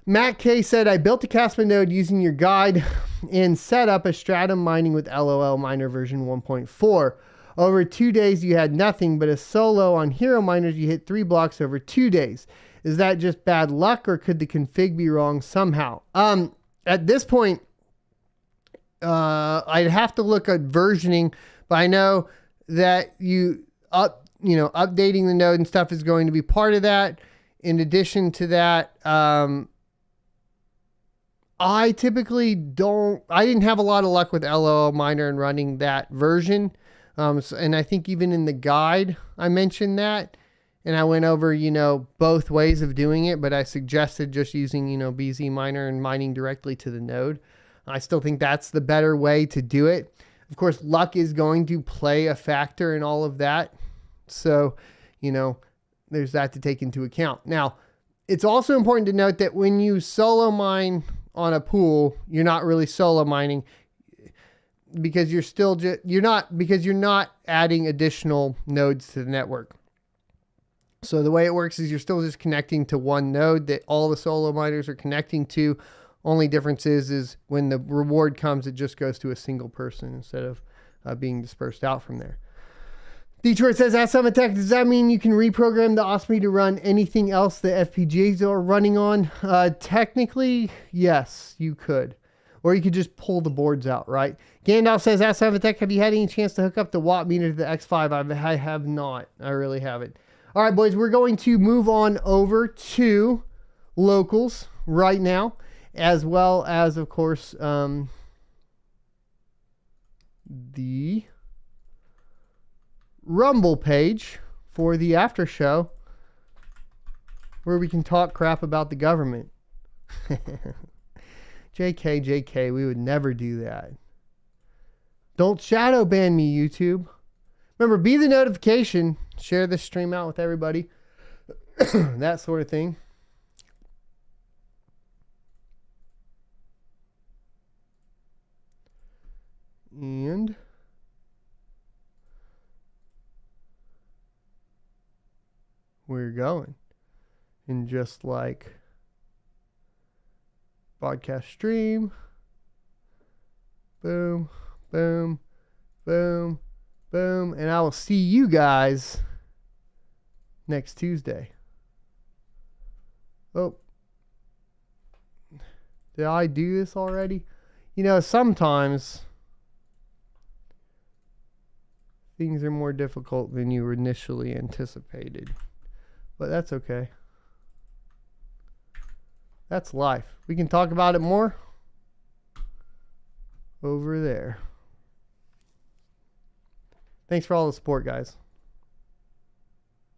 Matt K said, I built a Caspa node using your guide and set up a Stratum mining with LOL miner version 1.4. Over 2 days, you had nothing, but a solo on Hero miners, you hit 3 blocks over 2 days. Is that just bad luck, or could the config be wrong somehow? At this point, I'd have to look at versioning, but I know that updating the node and stuff is going to be part of that. In addition to that, I didn't have a lot of luck with LOL miner and running that version. And I think even in the guide, I mentioned that. And I went over, both ways of doing it, but I suggested just using, BZ miner and mining directly to the node. I still think that's the better way to do it. Of course, luck is going to play a factor in all of that. So, there's that to take into account. Now, it's also important to note that when you solo mine on a pool, you're not really solo mining because you're not adding additional nodes to the network. So the way it works is you're still just connecting to one node that all the solo miners are connecting to. Only difference is when the reward comes, it just goes to a single person instead of being dispersed out from there. Detroit says, Ask Tech, does that mean you can reprogram the OSMI to run anything else the FPGAs are running on? Technically, yes, you could. Or you could just pull the boards out, right? Gandalf says, Ask Tech, have you had any chance to hook up the watt meter to the X5? I have not. I really haven't. All right, boys, we're going to move on over to locals right now, as well as, of course, the Rumble page for the after show where we can talk crap about the government. JK, we would never do that. Don't shadow ban me, YouTube. Remember, be the notification. Share this stream out with everybody. That sort of thing. And we're going. And just like podcast stream. Boom, boom, boom, boom. And I will see you guys next Tuesday. Oh. Did I do this already? Sometimes things are more difficult than you initially anticipated. But that's okay. That's life. We can talk about it more over there. Thanks for all the support, guys.